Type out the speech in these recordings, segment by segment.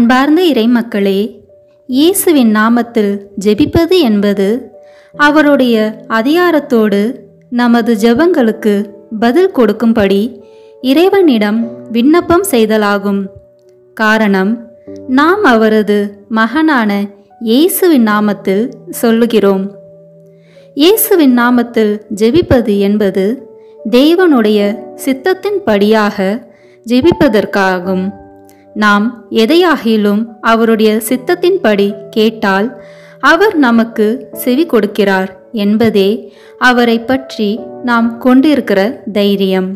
அன்பார்ந்த இறைமக்களே, இயேசுவின் நாமத்தில் ஜெபிப்பது என்பது அவருடைய அதிகாரத்தோடு நமது ஜெபங்களுக்கு பதில் கொடுக்கும்படி இறைவனிடம் விண்ணப்பம் செய்தலாகும். காரணம், நாம் அவரது மகனான இயேசுவின் நாமத்தில் சொல்லுகிறோம். இயேசுவின் நாமத்தில் ஜெபிப்பது என்பது தேவனுடைய சித்தத்தின்படியாக ஜெபிப்பதற்காகும். நாம் எதையாகிலும் அவருடைய சித்தத்தின்படி கேட்டால் அவர் நமக்கு செவி கொடுக்கிறார் என்பதே அவரை பற்றி நாம் கொண்டிருக்கிற தைரியம்.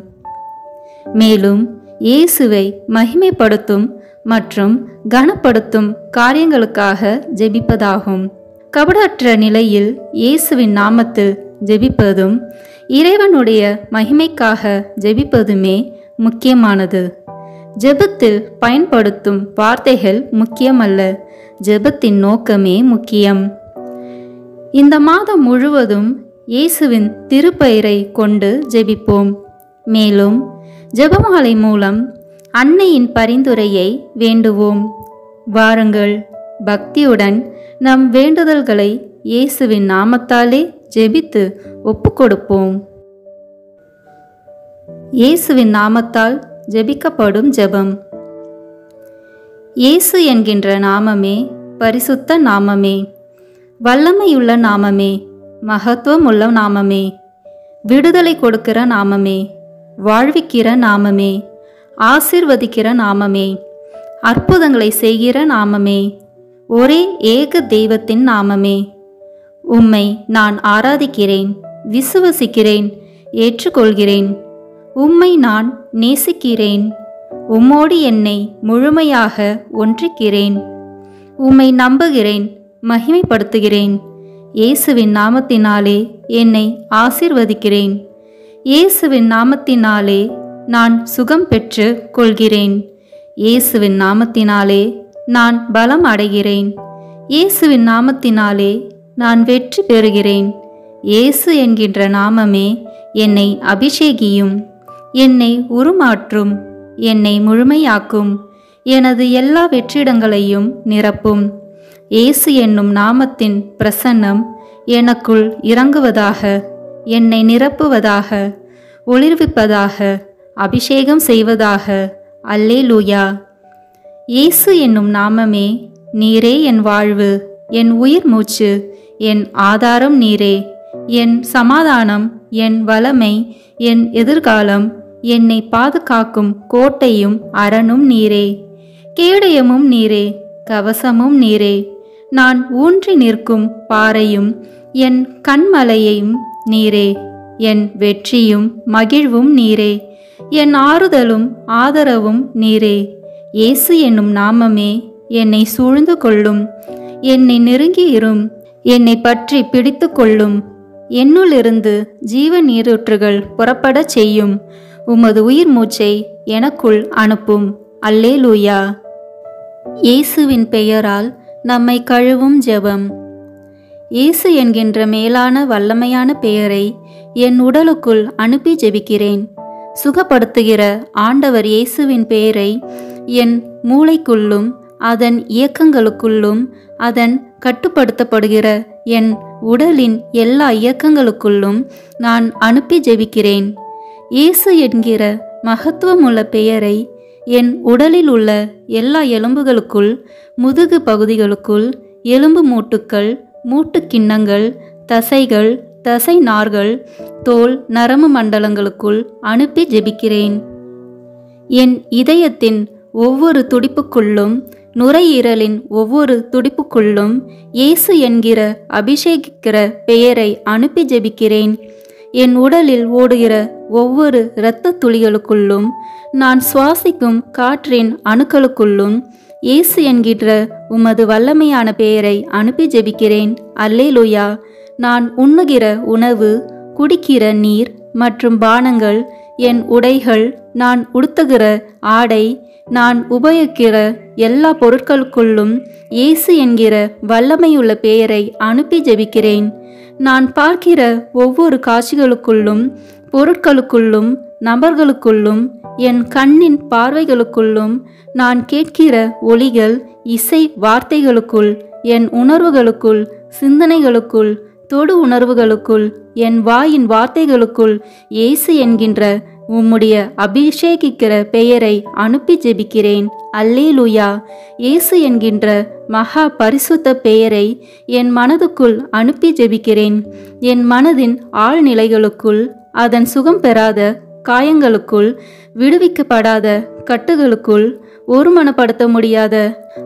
மேலும் இயேசுவை மகிமைப்படுத்தும் மற்றும் கனப்படுத்தும் காரியங்களுக்காக ஜெபிப்பதாகும். கபடற்ற நிலையில் இயேசுவின் நாமத்தில் ஜெபிப்பதும் இறைவனுடைய மகிமைக்காக ஜெபிப்பதுமே முக்கியமானது. ஜெபத்தில் பயன்படுத்தும் வார்த்தைகள் முக்கியமல்ல, ஜெபத்தின் நோக்கமே முக்கியம். இந்த மாதம் முழுவதும் இயேசுவின் திருப்பெயரை கொண்டு ஜெபிப்போம். மேலும் ஜெபமாலை மூலம் அன்னையின் பரிந்துரையை வேண்டுவோம். வாருங்கள், பக்தியுடன் நம் வேண்டுதல்களை இயேசுவின் நாமத்தாலே ஜெபித்து ஒப்புக்கொடுப்போம். இயேசுவின் நாமத்தால் ஜெபிக்கப்படும் ஜெபம். இயேசு என்கின்ற நாமமே பரிசுத்த நாமமே, வல்லமையுள்ள நாமமே, மகத்துவமுள்ள நாமமே, விடுதலை கொடுக்கிற நாமமே, வாழ்விக்கிற நாமமே, ஆசீர்வதிக்கிற நாமமே, அற்புதங்களை செய்கிற நாமமே, ஒரே ஏக தெய்வத்தின் நாமமே. உம்மை நான் ஆராதிக்கிறேன், விசுவசிக்கிறேன், ஏற்றுக்கொள்கிறேன். உம்மை நான் நேசிக்கிறேன். உம்மோடு என்னை முழுமையாக ஒன்றிக்கிறேன். உம்மை நம்புகிறேன், மகிமைப்படுத்துகிறேன். இயேசுவின் நாமத்தினாலே என்னை ஆசீர்வதிக்கிறேன். இயேசுவின் நாமத்தினாலே நான் சுகம் பெற்று கொள்கிறேன். இயேசுவின் நாமத்தினாலே நான் பலம் அடைகிறேன். இயேசுவின் நாமத்தினாலே நான் வெற்றி பெறுகிறேன். இயேசு என்கின்ற நாமமே என்னை அபிஷேகியும், என்னை உருமாற்றும், என்னை முழுமையாக்கும், எனது எல்லா வெற்றிடங்களையும் நிரப்பும். இயேசு என்னும் நாமத்தின் பிரசன்னம் எனக்குள் இறங்குவதாக, என்னை நிரப்புவதாக, ஒளிர்விப்பதாக, அபிஷேகம் செய்வதாக. அல்லேலூயா. இயேசு என்னும் நாமமே, நீரே என் வாழ்வு, என் உயிர் மூச்சு, என் ஆதாரம் நீரே, என் சமாதானம், என் வளமை, என் எதிர்காலம், என்னை பாதுகாக்கும் கோட்டையும் அரணும் நீரே, கேடயமும் நீரே, கவசமும் நீரே, நான் ஊன்றி நிற்கும் பாறையும், என் கண்மலையையும் நீரே, என் வெற்றியும் மகிழ்வும் நீரே, என் ஆறுதலும் ஆதரவும் நீரே. இயேசு என்னும் நாமமே என்னை சூழ்ந்து கொள்ளும், என்னை நெருங்கி இரும், என்னை பற்றி பிடித்து கொள்ளும். என்னுள்ளிருந்து ஜீவ நீரூற்றுகள் புறப்படச் செய்யும். உமது உயிர் மூச்சை எனக்குள் அனுப்பும். அல்லேலூயா. இயேசுவின் பெயரால் நம்மை கழுவும் ஜெபம். இயேசு என்கின்ற மேலான வல்லமையான பெயரை என் உடலுக்குள் அனுப்பி ஜெபிக்கிறேன். சுகப்படுத்துகிற ஆண்டவர் இயேசுவின் பெயரை என் மூளைக்குள்ளும் அதன் இயக்கங்களுக்குள்ளும் அதன் கட்டுப்படுத்தப்படுகிற என் உடலின் எல்லா இயக்கங்களுக்குள்ளும் நான் அனுப்பி ஜெபிக்கிறேன். இயேசு என்கிற மகத்துவமுள்ள பெயரை என் உடலில் உள்ள எல்லா எலும்புகளுக்குள், முதுகு பகுதிகளுக்குள், எலும்பு மூட்டுக்கள், மூட்டுக்கிண்ணங்கள், தசைகள், தசை நார்கள், தோல், நரம்பு மண்டலங்களுக்குள் அனுப்பி ஜெபிக்கிறேன். என் இதயத்தின் ஒவ்வொரு துடிப்புக்குள்ளும், நுரையீரலின் ஒவ்வொரு துடிப்புக்குள்ளும் இயேசு என்கிற அபிஷேகிக்கிற பெயரை அனுப்பி ஜெபிக்கிறேன். என் உடலில் ஓடுகிற ஒவ்வொரு இரத்த துளிகளுக்குள்ளும், நான் சுவாசிக்கும் காற்றின் அணுக்களுக்குள்ளும் இயேசு என்கிற உமது வல்லமையான பெயரை அனுப்பி ஜெபிக்கிறேன். அல்லேலூயா. நான் உண்ணுகிற உணவு, குடிக்கிற நீர் மற்றும் பானங்கள், என் உடைகள், நான் உடுத்துகிற ஆடை, நான் உபயோகிக்கிற எல்லா பொருட்களுக்குள்ளும் இயேசு என்கிற வல்லமையுள்ள பெயரை அனுப்பி ஜெபிக்கிறேன். நான் பார்க்கிற ஒவ்வொரு காட்சிகளுக்குள்ளும், பொருட்களுக்குள்ளும் நபர்களுக்குள்ளும் என் கண்ணின் பார்வைகளுக்குள்ளும் நான் கேட்கிற ஒலிகள், இசை வார்த்தைகளுக்குள், என் உணர்வுகளுக்குள், சிந்தனைகளுக்குள், தொடு உணர்வுகளுக்குள், என் வாயின் வார்த்தைகளுக்குள் இயேசு என்கின்ற உம்முடைய அபிஷேகிக்கிற பெயரை அனுப்பி ஜெபிக்கிறேன். அல்லேலூயா. இயேசு என்கின்ற மகா பரிசுத்த பெயரை என் மனதுக்குள் அனுப்பி ஜெபிக்கிறேன். என் மனதின் ஆழ்நிலைகளுக்குள், அதன் சுகம் பெறாத காயங்களுக்குள், விடுவிக்கப்படாத கட்டுகளுக்குள், ஒருமனப்படுத்த முடியாத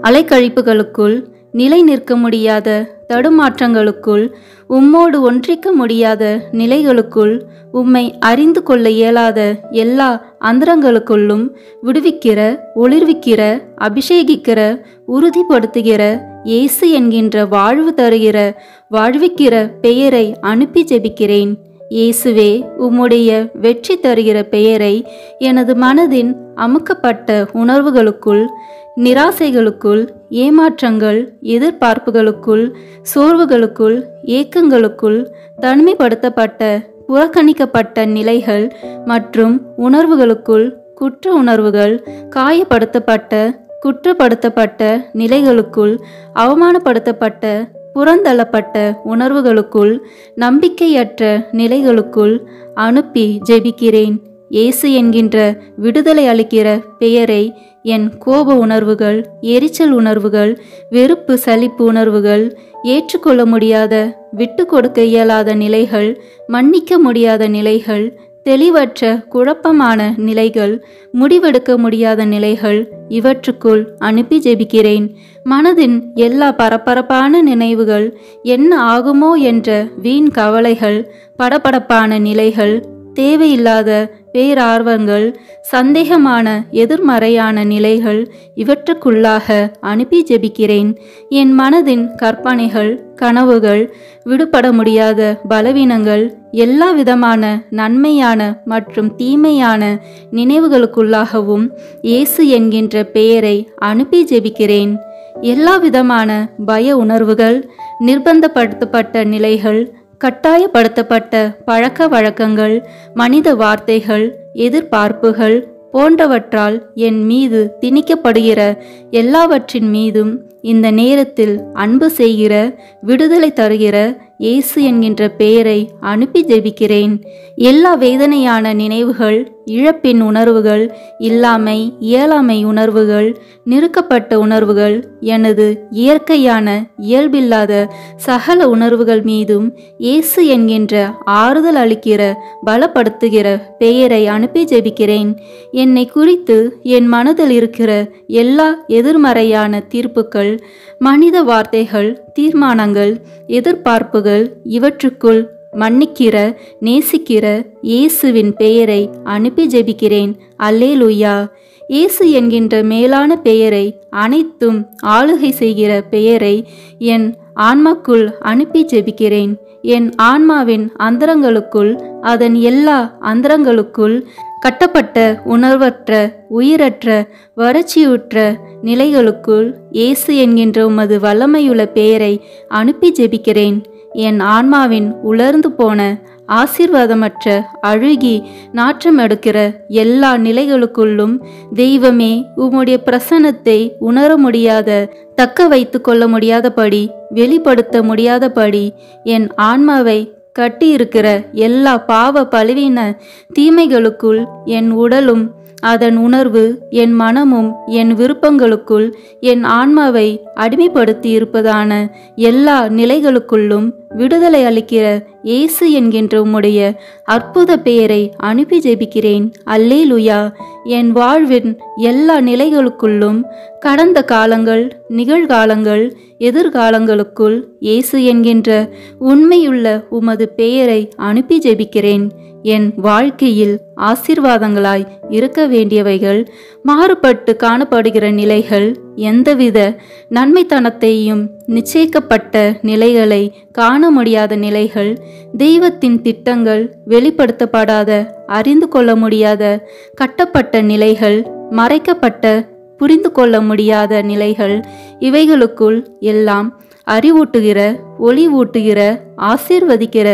அலைக்கழிப்புகளுக்குள், நிலை நிற்க முடியாத தடுமாற்றங்களுக்குள், உம்மோடு ஒன்றிக்க முடியாத நிலைகளுக்குள், உம்மை அறிந்து கொள்ள இயலாத எல்லா அந்தரங்களுக்குள்ளும் விடுவிக்கிற, ஒளிர்விக்கிற, அபிஷேகிக்கிற, உறுதிப்படுத்துகிற இயேசு என்கின்ற வாழ்வு தருகிற, வாழ்விக்கிற பெயரை அனுப்பி ஜெபிக்கிறேன். இயேசுவே, உம்முடைய வெற்றி தருகிற பெயரை எனது மனதின் அமுக்கப்பட்ட உணர்வுகளுக்குள், நிராசைகளுக்குள், ஏமாற்றங்கள், எதிர்பார்ப்புகளுக்குள், சோர்வுகளுக்குள், ஏக்கங்களுக்குள், தனிமைப்படுத்தப்பட்ட புறக்கணிக்கப்பட்ட நிலைகள் மற்றும் உணர்வுகளுக்குள், குற்ற உணர்வுகள், காயப்படுத்தப்பட்ட குற்றப்படுத்தப்பட்ட நிலைகளுக்குள், அவமானப்படுத்தப்பட்ட புறந்தள்ளப்பட்ட உணர்வுகளுக்குள், நம்பிக்கையற்ற நிலைகளுக்குள் அனுப்பி ஜெபிக்கிறேன். இயேசு என்கின்ற விடுதலை அளிக்கிற பெயரை என் கோப உணர்வுகள், எரிச்சல் உணர்வுகள், வெறுப்பு சலிப்பு உணர்வுகள், ஏற்றுக்கொள்ள முடியாத, விட்டு கொடுக்க இயலாத நிலைகள், மன்னிக்க முடியாத நிலைகள், தெளிவற்ற குழப்பமான நிலைகள், முடிவெடுக்க முடியாத நிலைகள், இவற்றுக்குள் அனுப்பி ஜெபிக்கிறேன். மனதின் எல்லா பரபரப்பான நினைவுகள், என்ன ஆகுமோ என்ற வீண் கவலைகள், படபடப்பான நிலைகள், தேவையில்லாத பேரார்வங்கள், சந்தேகமான எதிர்மறையான நிலைகள், இவற்றுக்குள்ளாக அனுப்பி ஜெபிக்கிறேன். என் மனதின் கற்பனைகள், கனவுகள், விடுபட முடியாத பலவீனங்கள், எல்லா விதமான நன்மையான மற்றும் தீமையான நினைவுகளுக்குள்ளாகவும் இயேசு என்கின்ற பெயரை அனுப்பி ஜெபிக்கிறேன். எல்லா விதமான பய உணர்வுகள், நிர்பந்தப்படுத்தப்பட்ட நிலைகள், கட்டாயப்படுத்தப்பட்ட பழக்க வழக்கங்கள், மனித வார்த்தைகள், எதிர்பார்ப்புகள் போன்றவற்றால் என் மீது திணிக்கப்படுகிற எல்லாவற்றின் மீதும் இந்த நேரத்தில் அன்பு செய்கிற, விடுதலை தருகிற இயேசு என்கின்ற பெயரை அனுப்பி ஜெபிக்கிறேன். எல்லா வேதனையான நினைவுகள், இழப்பின் உணர்வுகள், இல்லாமை இயலாமை உணர்வுகள், நிறுக்கப்பட்ட உணர்வுகள், எனது இயற்கையான இயல்பில்லாத சகல உணர்வுகள் மீதும் இயேசு என்கின்ற ஆறுதல் அளிக்கிற, பலப்படுத்துகிற பெயரை அனுப்பி ஜெபிக்கிறேன். என்னை குறித்து என் மனதில் இருக்கிற எல்லா எதிர்மறையான தீர்ப்புகள், மனித வார்த்தைகள், தீர்மானங்கள், எதிர்பார்ப்புகள், இவற்றுக்குள் மன்னிக்கிற, நேசிக்கிற இயேசுவின் பெயரை அனுப்பி ஜெபிக்கிறேன். அல்லேலூயா. இயேசு என்கின்ற மேலான பெயரை, அனைத்தும் ஆளுகை செய்கிற பெயரை என் ஆன்மாக்குள் அனுப்பி ஜெபிக்கிறேன். என் ஆன்மாவின் அந்தரங்களுக்குள், அதன் எல்லா அந்தரங்களுக்குள், கட்டப்பட்ட உணர்வற்ற, உயிரற்ற, வறட்சியுற்ற நிலைகளுக்குள் இயேசு என்கின்ற உமது வல்லமையுள்ள பெயரை அனுப்பி ஜெபிக்கிறேன். என் ஆன்மாவின் உலர்ந்து போன, ஆசீர்வாதமற்ற, அழுகி நாற்றம் எடுக்கிற எல்லா நிலைகளுக்குள்ளும் தெய்வமே, உம்முடைய பிரசன்னத்தை உணர முடியாத, தக்க வைத்து கொள்ள முடியாதபடி, வெளிப்படுத்த முடியாதபடி என் ஆன்மாவை கட்டியிருக்கிற எல்லா பாவ பழுவின தீமைகளுக்குள் என் உடலும், அதன் உணர்வு, என் மனமும், என் விருப்பங்களுக்குள் என் ஆன்மாவை அடிமைப்படுத்தி இருப்பதான எல்லா நிலைகளுக்குள்ளும் விடுதலை அளிக்கிற இயேசு என்கின்ற உம்முடைய அற்புத பெயரை அனுப்பி ஜெபிக்கிறேன். அல்லேலூயா. என் வாழ்வின் எல்லா நிலைகளுக்குள்ளும், கடந்த காலங்கள், நிகழ்காலங்கள், எதிர்காலங்களுக்குள் இயேசு என்கின்ற உண்மையுள்ள உமது பெயரை அனுப்பி ஜெபிக்கிறேன். என் வாழ்க்கையில் ஆசீர்வாதங்களாய் இருக்க வேண்டியவைகள், மாறுபட்டு காணப்படுகிற நிலைகள், எந்தவித நன்மைத்தனத்தையும் நிச்சயிக்கப்பட்ட நிலைகளை காண முடியாத நிலைகள், தெய்வத்தின் திட்டங்கள் வெளிப்படுத்தப்படாத, அறிந்து கொள்ள முடியாத கட்டப்பட்ட நிலைகள், மறைக்கப்பட்ட புரிந்து கொள்ள முடியாத நிலைகள், இவைகளுக்குள் எல்லாம் அறிவூட்டுகிற, ஒளி ஊட்டுகிற, ஆசீர்வதிக்கிற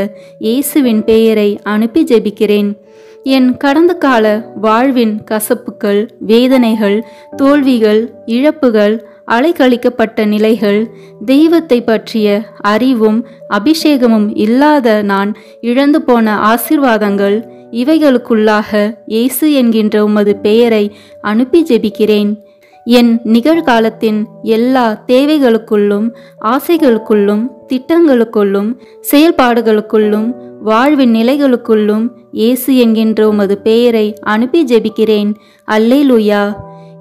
இயேசுவின் பெயரை அனுப்பி ஜெபிக்கிறேன். என் கடந்த கால வாழ்வின் கசப்புகள், வேதனைகள், தோல்விகள், இழப்புகள், அலைக்கழிக்கப்பட்ட நிலைகள், தெய்வத்தை பற்றிய அறிவும் அபிஷேகமும் இல்லாத நான் இழந்து போன ஆசீர்வாதங்கள், இவைகளுக்குள்ளாக இயேசு என்கின்ற உமது பெயரை அனுப்பி ஜெபிக்கிறேன். என் நிகழ்காலத்தின் எல்லா தேவைகளுக்குள்ளும், ஆசைகளுக்குள்ளும், திட்டங்களுக்குள்ளும், செயல்பாடுகளுக்குள்ளும், வாழ்வின் நிலைகளுக்குள்ளும் இயேசு என்கின்ற உமது பெயரை அனுப்பி ஜெபிக்கிறேன். அல்லேலூயா.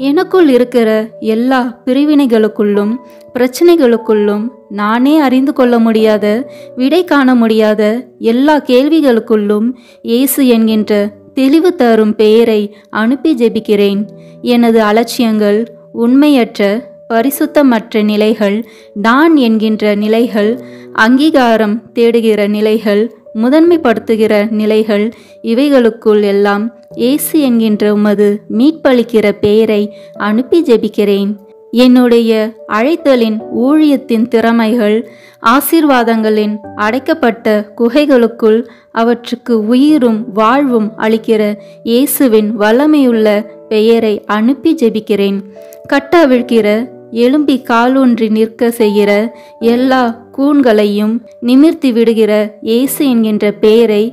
எனக்குள் இருக்கிற எல்லா பிரிவினைகளுக்குள்ளும், பிரச்சனைகளுக்குள்ளும், நானே அறிந்து கொள்ள முடியாத, விடை காண முடியாத எல்லா கேள்விகளுக்குள்ளும் இயேசு என்கின்ற தெளிவு தரும் பெயரை அனுப்பி ஜெபிக்கிறேன். எனது அலட்சியங்கள், உண்மையற்ற பரிசுத்தமற்ற நிலைகள், நான் என்கின்ற நிலைகள், அங்கீகாரம் தேடுகிற நிலைகள், முதன்மைப்படுத்துகிற நிலைகள், இவைகளுக்குள் எல்லாம் இயேசு என்கின்ற உமது மீட்பளிக்கிற பெயரை அனுப்பி ஜெபிக்கிறேன். என்னுடைய அழைத்தலின் ஊழியத்தின் திறமைகள், ஆசீர்வாதங்களின் அடைக்கப்பட்ட குகைகளுக்குள் அவற்றுக்கு உயிரும் வாழ்வும் அளிக்கிற இயேசுவின் வல்லமையுள்ள பெயரை அனுப்பி ஜெபிக்கிறேன். கட்டவிழ்கிற, எழும்பி காலூன்றி நிற்க செய்கிற எல்லா கூண்களையும் நிமிர்த்தி விடுகிற இயேசு என்கின்ற பெயரை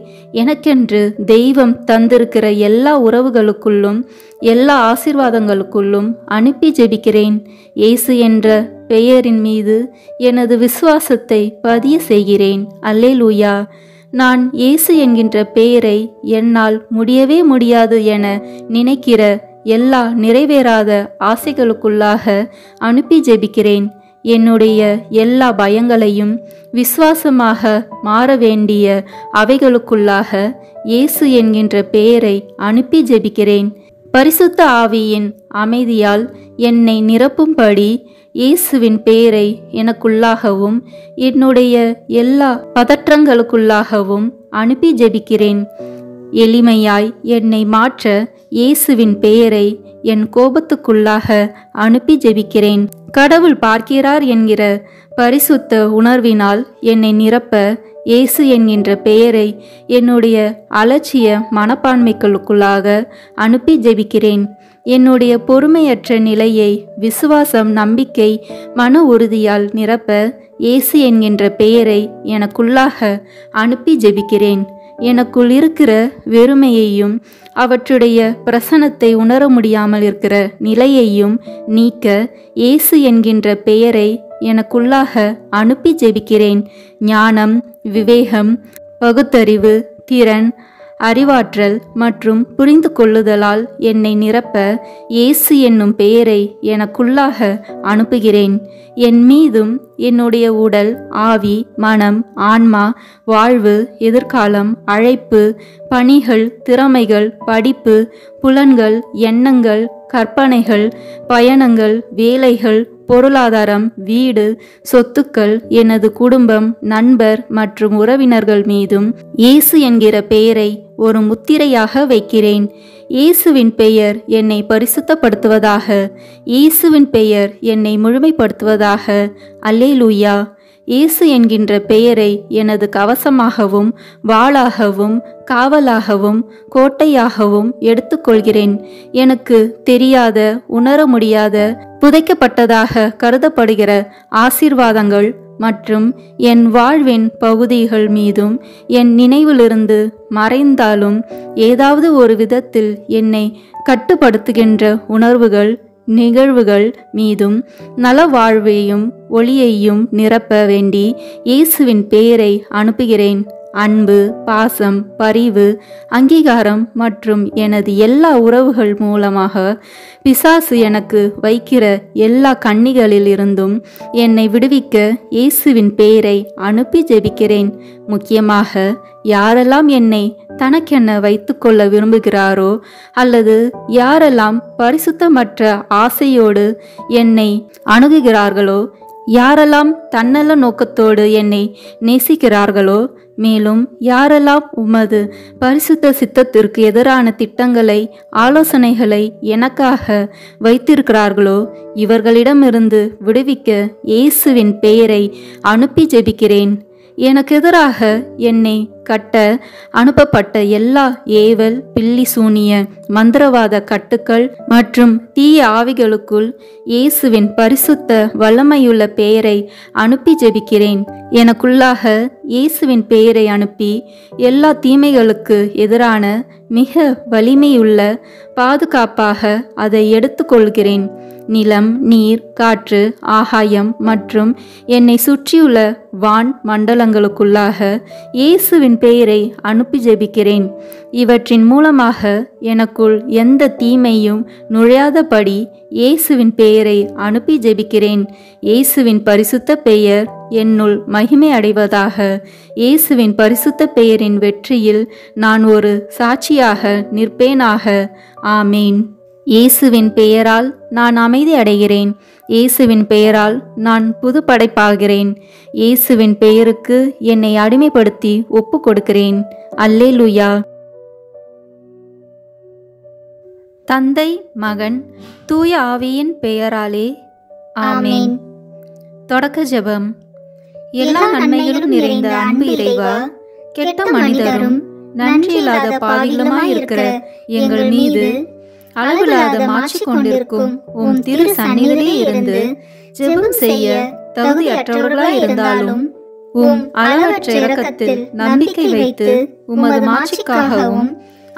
எனக்கென்று தெய்வம் தந்திருக்கிற எல்லா உறவுகளுக்குள்ளும், எல்லா ஆசீர்வாதங்களுக்குள்ளும் அனுப்பி ஜெபிக்கிறேன். இயேசு என்ற பெயரின் மீது எனது விசுவாசத்தை பதிய செய்கிறேன். அல்லேலூயா. நான் இயேசு என்கின்ற பெயரை என்னால் முடியவே முடியாது என நினைக்கிற எல்லா நிறைவேறாத ஆசைகளுக்குள்ளாக அனுப்பி ஜெபிக்கிறேன். என்னுடைய எல்லா பயங்களையும் விசுவாசமாக மாற வேண்டிய அவைகளுக்குள்ளாக இயேசு என்கின்ற பெயரை அனுப்பி ஜெபிக்கிறேன். பரிசுத்த ஆவியின் அமைதியால் என்னை நிரப்பும்படி இயேசுவின் பெயரை எனக்குள்ளாகவும் என்னுடைய எல்லா பதற்றங்களுக்குள்ளாகவும் அனுப்பி ஜெபிக்கிறேன். எளிமையாய் என்னை மாற்ற இயேசுவின் பெயரை என் கோபத்துக்குள்ளாக அனுப்பி ஜெபிக்கிறேன். கடவுள் பார்க்கிறார் என்கிற பரிசுத்த உணர்வினால் என்னை நிரப்ப இயேசு என்கின்ற பெயரை என்னுடைய அலட்சிய மனப்பான்மைகளுக்குள்ளாக அனுப்பி ஜெபிக்கிறேன். என்னுடைய பொறுமையற்ற நிலையை விசுவாசம், நம்பிக்கை, மன உறுதியால் நிரப்ப இயேசு என்கின்ற பெயரை எனக்குள்ளாக அனுப்பி ஜெபிக்கிறேன். எனக்குள் இருக்கிற வெறுமையையும் அவற்றுடைய பிரசனத்தை உணர முடியாமல் இருக்கிற நிலையையும் நீக்க இயேசு என்கின்ற பெயரை எனக்குள்ளாக அனுப்பி ஜெபிக்கிறேன். ஞானம், விவேகம், பகுத்தறிவு, திறன், அறிவாற்றல் மற்றும் புரிந்து கொள்ளுதலால் என்னை நிரப்ப இயேசு என்னும் பெயரை எனக்குள்ளாக அனுப்புகிறேன். என் மீதும் என்னுடைய உடல், ஆவி, மனம், ஆன்மா, வாழ்வு, எதிர்காலம், அழைப்பு, பணிகள், திறமைகள், படிப்பு, புலன்கள், எண்ணங்கள், கற்பனைகள், பயணங்கள், வேலைகள், பொருளாதாரம், வீடு, சொத்துக்கள், எனது குடும்பம், நண்பர் மற்றும் உறவினர்கள் மீதும் இயேசு என்கிற பெயரை ஒரு முத்திரையாக வைக்கிறேன். இயேசுவின் பெயர் என்னை பரிசுத்தப்படுத்துவதாக. இயேசுவின் பெயர் என்னை முழுமைப்படுத்துவதாக. அல்லேலூயா. இயேசு என்கின்ற பெயரை எனது கவசமாகவும், வாளாகவும், காவலாகவும், கோட்டையாகவும் எடுத்துக்கொள்கிறேன். எனக்கு தெரியாத, உணர முடியாத, புதைக்கப்பட்டதாக கருதப்படுகிற ஆசீர்வாதங்கள் மற்றும் என் வாழ்வின் பகுதிகள் மீதும் என் நினைவிலிருந்து மறைந்தாலும் ஏதாவது ஒரு விதத்தில் என்னை கட்டுப்படுத்துகின்ற உணர்வுகள், நிகழ்வுகள் மீதும் நல வாழ்வையும் ஒளியையும் நிரப்ப வேண்டி இயேசுவின் பெயரை அனுப்புகிறேன். அன்பு, பாசம், பரிவு, அங்கீகாரம் மற்றும் எனது எல்லா உறவுகள் மூலமாக பிசாசு எனக்கு வைக்கிற எல்லா கண்ணிகளில் இருந்தும் என்னை விடுவிக்க இயேசுவின் பெயரை அனுப்பி ஜெபிக்கிறேன். முக்கியமாக யாரெல்லாம் என்னை தனக்கென வைத்து கொள்ள விரும்புகிறாரோ அல்லது யாரெல்லாம் பரிசுத்தமற்ற ஆசையோடு என்னை அணுகுகிறார்களோ, யாரெல்லாம் தன்னல நோக்கத்தோடு என்னை நேசிக்கிறார்களோ, மேலும் யாரெல்லாம் உமது பரிசுத்த சித்தத்திற்கு எதிரான திட்டங்களை, ஆலோசனைகளை எனக்காக வைத்திருக்கிறார்களோ, இவர்களிடமிருந்து விடுவிக்க இயேசுவின் பெயரை அனுப்பி ஜெபிக்கிறேன். எனக்கு எதிராக என்னை கட்ட அனுப்பப்பட்ட எல்லா ஏவல், பில்லி சூனிய, மந்திரவாத கட்டுக்கள் மற்றும் தீய ஆவிகளுக்குள் இயேசுவின் பரிசுத்த வல்லமையுள்ள பெயரை அனுப்பி ஜெபிக்கிறேன். எனக்குள்ளாக இயேசுவின் பெயரை அனுப்பி எல்லா தீமைகளுக்கு எதிரான மிக வலிமையுள்ள பாதுகாப்பாக அதை எடுத்துக்கொள்கிறேன். நிலம், நீர், காற்று, ஆகாயம் மற்றும் என்னை சுற்றியுள்ள வான் மண்டலங்களுக்குள்ளாக இயேசுவின் பெயரை அனுப்பி ஜெபிக்கிறேன். இவற்றின் மூலமாக எனக்குள் எந்த தீமையும் நுழையாதபடி இயேசுவின் பெயரை அனுப்பி ஜெபிக்கிறேன். இயேசுவின் பரிசுத்த பெயர் என்னுள் மகிமை அடைவதாக. இயேசுவின் பரிசுத்த பெயரின் வெற்றியில் நான் ஒரு சாட்சியாக நிற்பேனாக. ஆமேன். இயேசுவின் பெயரால் நான் அமைதி அடைகிறேன். இயேசுவின் பெயரால் நான் புது படைப்பாகிறேன். இயேசுவின் பெயருக்கு என்னை அடிமைப்படுத்தி ஒப்பு கொடுக்கிறேன். அல்லேலூயா. தந்தை, மகன், தூய ஆவியின் பெயராலே ஆமேன். தொடக்க ஜெபம். எல்லா நன்மைகளும் நிறைந்த அன்பு இறைவா, கெட்ட மனிதரும் நன்றியில்லாத பாவிகளுமாயிருக்கிற எங்கள் மீது அளவில்லாத மாற்றி கொண்டிருக்கும் உம் திரு சந்நிதியிலே இருந்து ஜெபம் செய்ய தகுதியற்றவர்களாய் இருந்தாலும் உம் அளவற்ற இரக்கத்தில் நம்பிக்கை வைத்து உமது மாட்சிக்காகவும்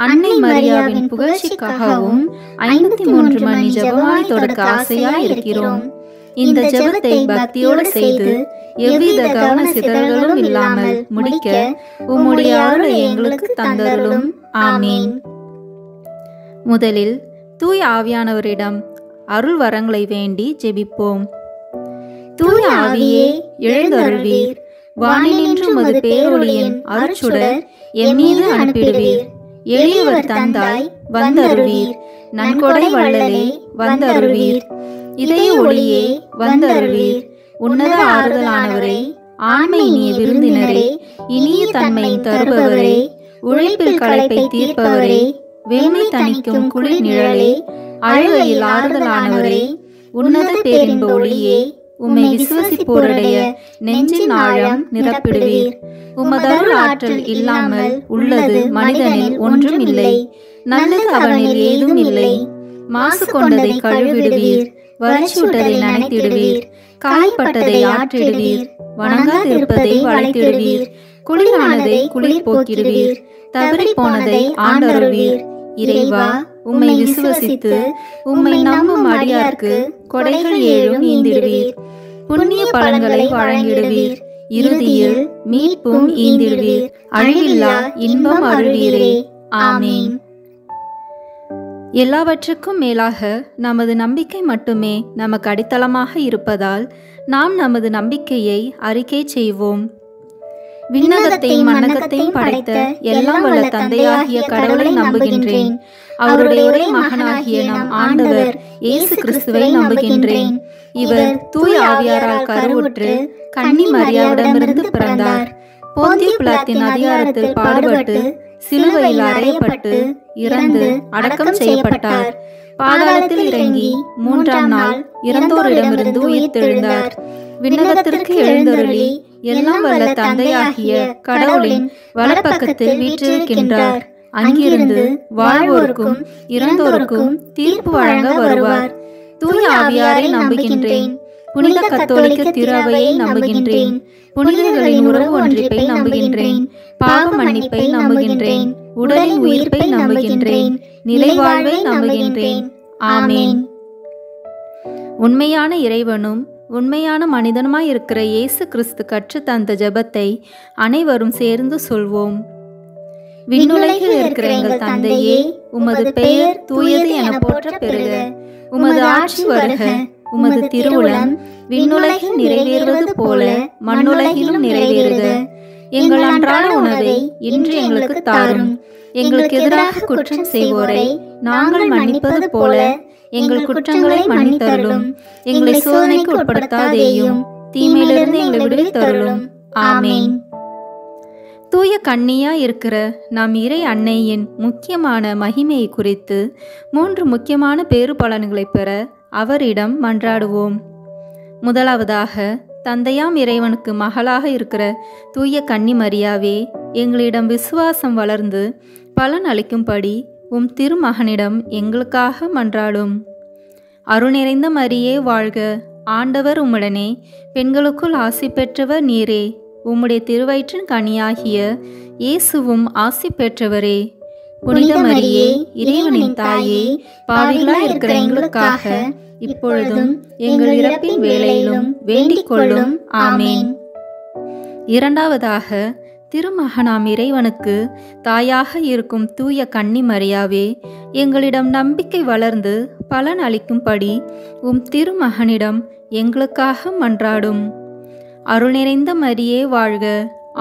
அன்னை மரியாவின் புகழ்ச்சிக்காகவும் 53 மணி ஜெபமாய் தொடக்க ஆசையாய் இருக்கிறோம். இந்த ஜெபத்தை பக்தியோடு செய்து எவ்வித கவன சிதறல்களும் இல்லாமல் முடிக்க உம்முடைய அருளை எங்களுக்கு தந்தருளும். ஆமீன். முதலில் தூய ஆவியானவரிடம் அருள் வரங்களை வேண்டி ஜெபிப்போம். தூய ஆவியே, எழுந்தருள்வீர். வானினின்று உமது பேரொளியின் அருட்சுடர் எம்மீது அனுப்பிடுவீர். எளியவர் தந்தாய், வந்தருள்வீர். நன்கொடை வள்ளலே, வந்தருள்வீர். இதய ஒளியே, வந்தருள்வீர். உன்னத ஆறுதலானவரே, ஆண்மை இனிய விருந்தினரே, இனிய தன்மை தருபவரே, உழைப்பில் களைப்பை தீர்ப்பவரே, வெண்மை தணிக்கும் குளிர் நிழலே, அழுகையில் ஆறுதலானவரே, உன்னத பேரின்ப ஒளியே, உம்மை விசுவசிப்போருடைய நெஞ்சின் ஆழம் நிரப்பிடுவீர். உமதருள் ஆற்றல் இல்லாமல் உள்ளது மனிதனில் ஒன்றும் இல்லை. நல்லது அவனில் ஏதும் இல்லை. மாசு கொண்டதை கழுவிடுவீர். வறட்சியுட்டதை நனைத்திடுவீர். காய்பட்டதை ஆற்றிடுவீர். வணங்காதிருப்பதை வளைத்திடுவீர். குளிரானதை குளிர் போக்கிடுவீர். தவறி போனதை ஆண்டருள்வீர். இறைவா, உம்மை விசுவசித்து உம்மை நம்பும் அடியார்க்கு கொடைகள் ஏழும் ஈந்திடுவீர். புண்ணிய பலன்களை வழங்கிடுவீர். இறுதியில் மீட்பும் ஈந்திடுவீர். அழிவில்லா இன்பம் அருள்வீரே. ஆமீன். எல்லாவற்றுக்கும் மேலாக நமது நம்பிக்கை மட்டுமே நமக்கு அடித்தளமாக இருப்பதால் நாம் நமது நம்பிக்கையை அறிக்கை செய்வோம். விண்ணகத்தையும் மண்ணகத்தையும் படைத்த எல்லாம் வல்ல தந்தையாகிய கடவுளை நம்புகின்றேன். அவருடைய ஒரே மகனாகிய நம் ஆண்டவர் இயேசு கிறிஸ்துவை நம்புகின்றேன். இவர் தூய ஆவியாரால் கருவுற்று கன்னி மரியாவிடமிருந்து பிறந்தார். போந்திய பிலாத்தின் அதிகாரத்தில் பாடுபட்டு சிலுவையில் அறையப்பட்டு இறந்து அடக்கம் செய்யப்பட்டார். பாதாளத்தில் இறங்கி 3ஆம் நாள் இறந்தோரிடமிருந்து உயிர்த்தெழுந்தார். விண்ணகத்திற்கு எழுந்தருளி எல்லாம் வல்ல தந்தையாகிய கடவுளின் வலப்பக்கத்தில் வீற்றிருக்கின்றார். அங்கிருந்து வாழ்வோருக்கும் இறந்தோருக்கும் தீர்ப்பு வழங்க வருவார். தூய ஆவியாரை நம்புகின்றேன். புனித கத்தோலிக்க திருஅவையை நம்புகின்றேன். புனிதர்களின் உறவு ஒன்றிப்பை நம்புகின்றேன். பாவ மன்னிப்பை நம்புகின்றேன். உடலின் உயிர்ப்பை நம்புகின்றேன். நிலைவாழ்வை நம்புகின்றேன். ஆமேன். உண்மையான இறைவனும் உண்மையான மனிதனுமாயிருக்கிற இயேசு கிறிஸ்து கற்று தந்த ஜெபத்தை அனைவரும் சேர்ந்து சொல்வோம். விண்ணுலகில் இருக்கிற எங்கள் தந்தையே, உமது பெயர் தூயது என போற்ற பெறுக. உமது ஆட்சி வருக. உமது திருவுளம் விண்ணுலகில் நிறைவேறுவது போல மண்ணுலகிலும் நிறைவேறுக. எங்கள் அன்றாட உணவை இன்று எங்களுக்கு தாரும். எங்களுக்கு எதிராக குற்றம் செய்வோரை நாங்கள் மன்னிப்பது போல எங்கள் குற்றங்களை மன்னித்தருளும். எங்களை சோதனைக்கு உட்படுத்தாதேயும், தீமையிலிருந்து எங்களை விடுவித்தருளும். ஆமேன். தூய கன்னியா இருக்கிற நம் இறை அன்னையின் முக்கியமான மகிமையை குறித்து 3 முக்கியமான பேறு பலன்களை பெற அவரிடம் மன்றாடுவோம். முதலாவதாக, தந்தையாம் இறைவனுக்கு மகளாக இருக்கிற தூய கன்னி மரியாவே, எங்களிடம் விசுவாசம் வளர்ந்து பலன் அளிக்கும்படி உம் திருமகனிடம் எங்களுக்காக மன்றாடும். அருள் நிறைந்த மரியே வாழ்க, ஆண்டவர் உம்முடனே, பெண்களுக்குள் ஆசி பெற்றவர் நீரே. உம்முடைய திருவயிற்றின் கனியாகிய இயேசுவும் ஆசி பெற்றவரே. புனித மரியே, இறைவனின் தாயே, பாவிகளாய் இருக்கிற எங்களுக்காக இப்பொழுதும் எங்கள் இறப்பின் வேளையிலும் வேண்டிக் கொள்ளும். ஆமேன். இரண்டாவதாக, திருமகனாம் இறைவனுக்கு தாயாக இருக்கும் தூய கன்னி மரியாவே, எங்களிடம் நம்பிக்கை வளர்ந்து பலன் அளிக்கும்படி உம் திருமகனிடம் எங்களுக்காக மன்றாடும். அருள் நிறைந்த மரியே வாழ்க,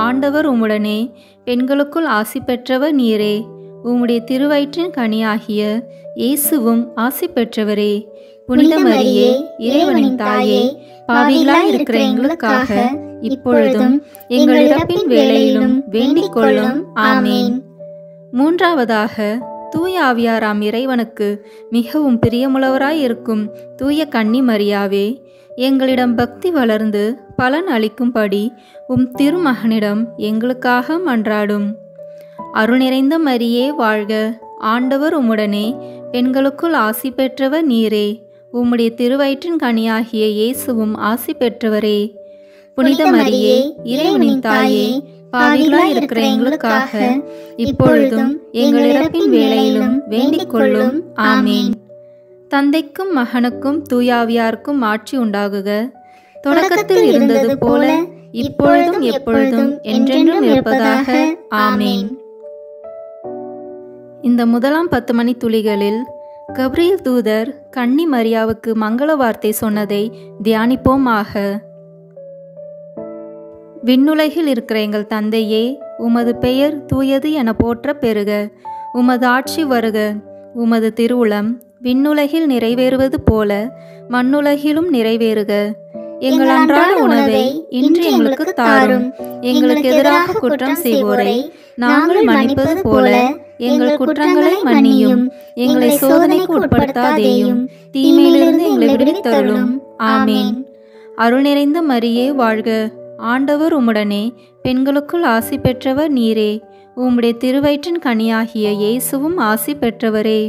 ஆண்டவர் உம்முடனே, பெண்களுக்குள் ஆசி பெற்றவர் நீரே. உம்முடைய திருவயிற்றின் கனியாகிய இயேசுவும் ஆசி பெற்றவரே. புனித மரியே, இறைவனின் தாயே, பாவிகளாய் இருக்கிற எங்களுக்காக இப்பொழுதும் எங்கள் இறப்பின் வேளையிலும் வேண்டிக் கொள்ளும். ஆமேன். மூன்றாவதாக, தூய ஆவியாராம் இறைவனுக்கு மிகவும் பிரியமுள்ளவராய் இருக்கும் தூய கன்னி மரியாவே, எங்களிடம் பக்தி வளர்ந்து பலன் அளிக்கும்படி உம் திருமகனிடம் எங்களுக்காக மன்றாடும். அருள் நிறைந்த மரியே வாழ்க, ஆண்டவர் உம்முடனே, பெண்களுக்குள் ஆசி பெற்றவர் நீரே. உம்முடைய திருவயிற்றின் கனியாகிய இயேசுவும் ஆசி பெற்றவரே. புனித மரியே, இறைவனின் தாயே, பாவிகளாய் இருக்கிற எங்களுக்காக இப்பொழுதும் எங்கள் இறப்பின் வேளையிலும் வேண்டிக் கொள்ளும். ஆமேன். தந்தைக்கும் மகனுக்கும் தூயாவியாருக்கும் ஆட்சி உண்டாகுக. தொடக்கத்தில் இருந்தது போல இப்பொழுதும் எப்பொழுதும் என்றென்றும் இருப்பதாக. ஆமேன். இந்த முதலாம் 10 மணி துளிகளில் கப்ரியேல் தூதர் கன்னி மரியாவுக்கு மங்கள வார்த்தை சொன்னதை தியானிப்போமாக. விண்ணுலகில் இருக்கிற எங்கள் தந்தையே, உமது பெயர் தூயது என போற்ற பெறுக. உமது ஆட்சி வருக. உமது திருவுளம் விண்ணுலகில் நிறைவேறுவது போல மண்ணுலகிலும் நிறைவேறுக. எங்கள் அன்றாட உணவை இன்று எங்களுக்கு தாரும். எங்களுக்கு எதிராக குற்றம் செய்வோரை நாங்கள் மன்னிப்பது போல எங்கள் குற்றங்களை மன்னியும். எங்களை சோதனைக்கு உட்படுத்தாதேயும், தீமையிலிருந்து எங்களை விடுவித்தருளும். ஆமேன். அருள் நிறைந்த மரியே வாழ்க, ஆண்டவர் உம்முடனே, பெண்களுக்குள் ஆசி பெற்றவர் நீரே. உம்முடைய திருவயிற்றின் கனியாகிய இயேசுவும் ஆசி பெற்றவரே.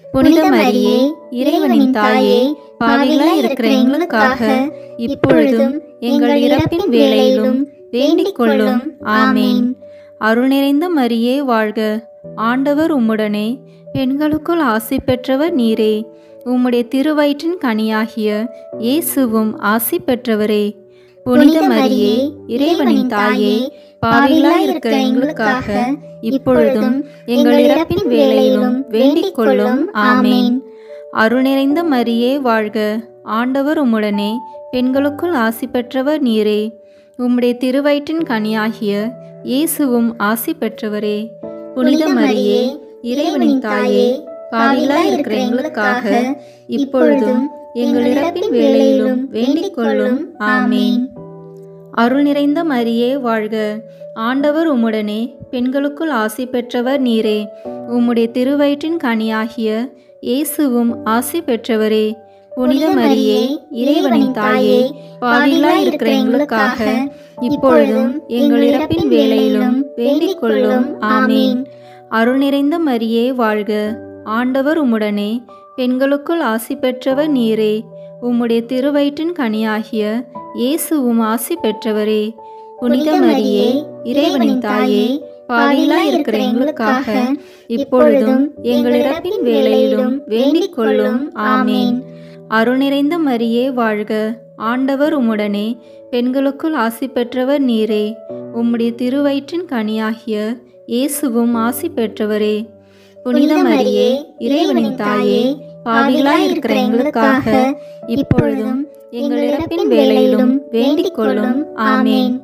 புனித மரியே, இறைவனின் தாயே, பாவிகளாய் இருக்கிற எங்களுக்காக இப்பொழுதும் எங்கள் இறப்பின் வேளையிலும் வேண்டிக் கொள்ளும். ஆமேன். அருள் நிறைந்த மரியே வாழ்க, ஆண்டவர் உம்முடனே, பெண்களுக்குள் ஆசி பெற்றவர் நீரே. உம்முடைய திருவயிற்றின் கனியாகிய இயேசுவும் ஆசி பெற்றவரே. புனித மரியே, இறைவனின் தாயே, பாவிகளாய் இருக்கிற எங்களுக்காக இப்பொழுதும் எங்கள் இறப்பின் வேளையிலும் வேண்டிக் கொள்ளும். ஆமேன். அருள் நிறைந்த மரியே வாழ்க, ஆண்டவர் உம்முடனே, பெண்களுக்குள் ஆசி பெற்றவர் நீரே. உம்முடைய திருவயிற்றின் கனியாகிய இயேசுவும் ஆசி பெற்றவரே. புனித மரியே, இறைவனின் தாயே, பாவிகளாய் இருக்கிற எங்களுக்காக இப்பொழுதும் எங்கள் இறப்பின் வேளையிலும் வேண்டிக் கொள்ளும். ஆமேன். அருள் நிறைந்த மரியே வாழ்க, ஆண்டவர் உம்முடனே, பெண்களுக்குள் ஆசி பெற்றவர் நீரே. உம்முடைய திருவயிற்றின் கனியாகிய இயேசுவும் ஆசி பெற்றவரே. புனித மரியே, இறைவனின் தாயே, பாவிகளாய் இருக்கிற எங்களுக்காக இப்பொழுதும் எங்கள் இறப்பின் வேளையிலும் வேண்டிக் கொள்ளும். ஆமேன். அருள் நிறைந்த மரியே வாழ்க, ஆண்டவர் உம்முடனே, பெண்களுக்குள் ஆசி பெற்றவர் நீரே. உம்முடைய திருவயிற்றின் கனியாகிய இயேசுவும் ஆசி பெற்றவரே. புனித மரியே, இறைவனின் தாயே, பாவிகளாய் இருக்கிற எங்களுக்காக இப்பொழுதும் எங்கள் இறப்பின் வேளையிலும் வேண்டிக் கொள்ளும். ஆமேன். அருள் நிறைந்த மரியே வாழ்க, ஆண்டவர் உம்முடனே, பெண்களுக்குள் ஆசி பெற்றவர் நீரே. உம்முடைய திருவயிற்றின் கனியாகிய இயேசுவும் ஆசி பெற்றவரே. புனித மரியே, இறைவனின் தாயே, பாவிகளாய் இருக்கிற எங்களுக்காக இப்பொழுதும் எங்கள் இறப்பின் வேளையிலும் வேண்டிக் கொள்ளும். ஆமேன்.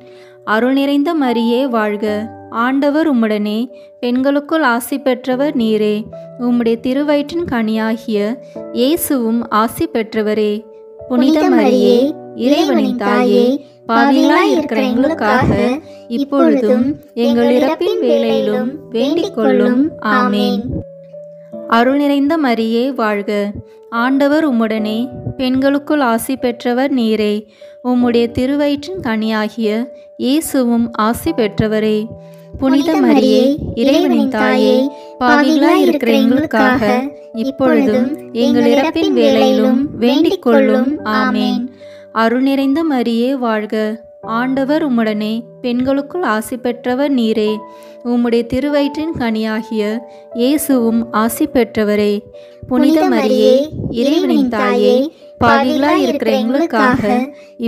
அருள் நிறைந்த மரியே வாழ்க, ஆண்டவர் உம்முடனே, பெண்களுக்குள் ஆசி பெற்றவர் நீரே. உம்முடைய திருவயிற்றின் கனியாகிய இயேசுவும் ஆசி பெற்றவரே. புனித மரியே, இறைவனின் தாயே, பாவிகளாய் இருக்கிற எங்களுக்காக இப்பொழுதும் எங்கள் இறப்பின் வேளையிலும் வேண்டிக் கொள்ளும். ஆமேன். அருள் நிறைந்த மரியே வாழ்க. ஆண்டவர் உம்முடனே, பெண்களுக்குள் ஆசி பெற்றவர் நீரே. உம்முடைய திருவயிற்றின் கனியாகிய இயேசுவும் ஆசி பெற்றவரே. புனித மரியே, இறைவனின் தாயே, பாவிகளாய் இருக்கிற எங்களுக்காக இப்பொழுதும் எங்கள் இறப்பின் வேளையிலும் வேண்டிக் கொள்ளும். ஆமேன். அருள் நிறைந்த மரியே வாழ்க. ஆண்டவர் உம்முடனே, பெண்களுக்குள் ஆசி பெற்றவர் நீரே. உம்முடைய திருவயிற்றின் கனியாகிய இயேசுவும் ஆசி பெற்றவரே. புனித மரியே, இறைவனின் தாயே, பாவிகளாய் இருக்கிற எங்களுக்காக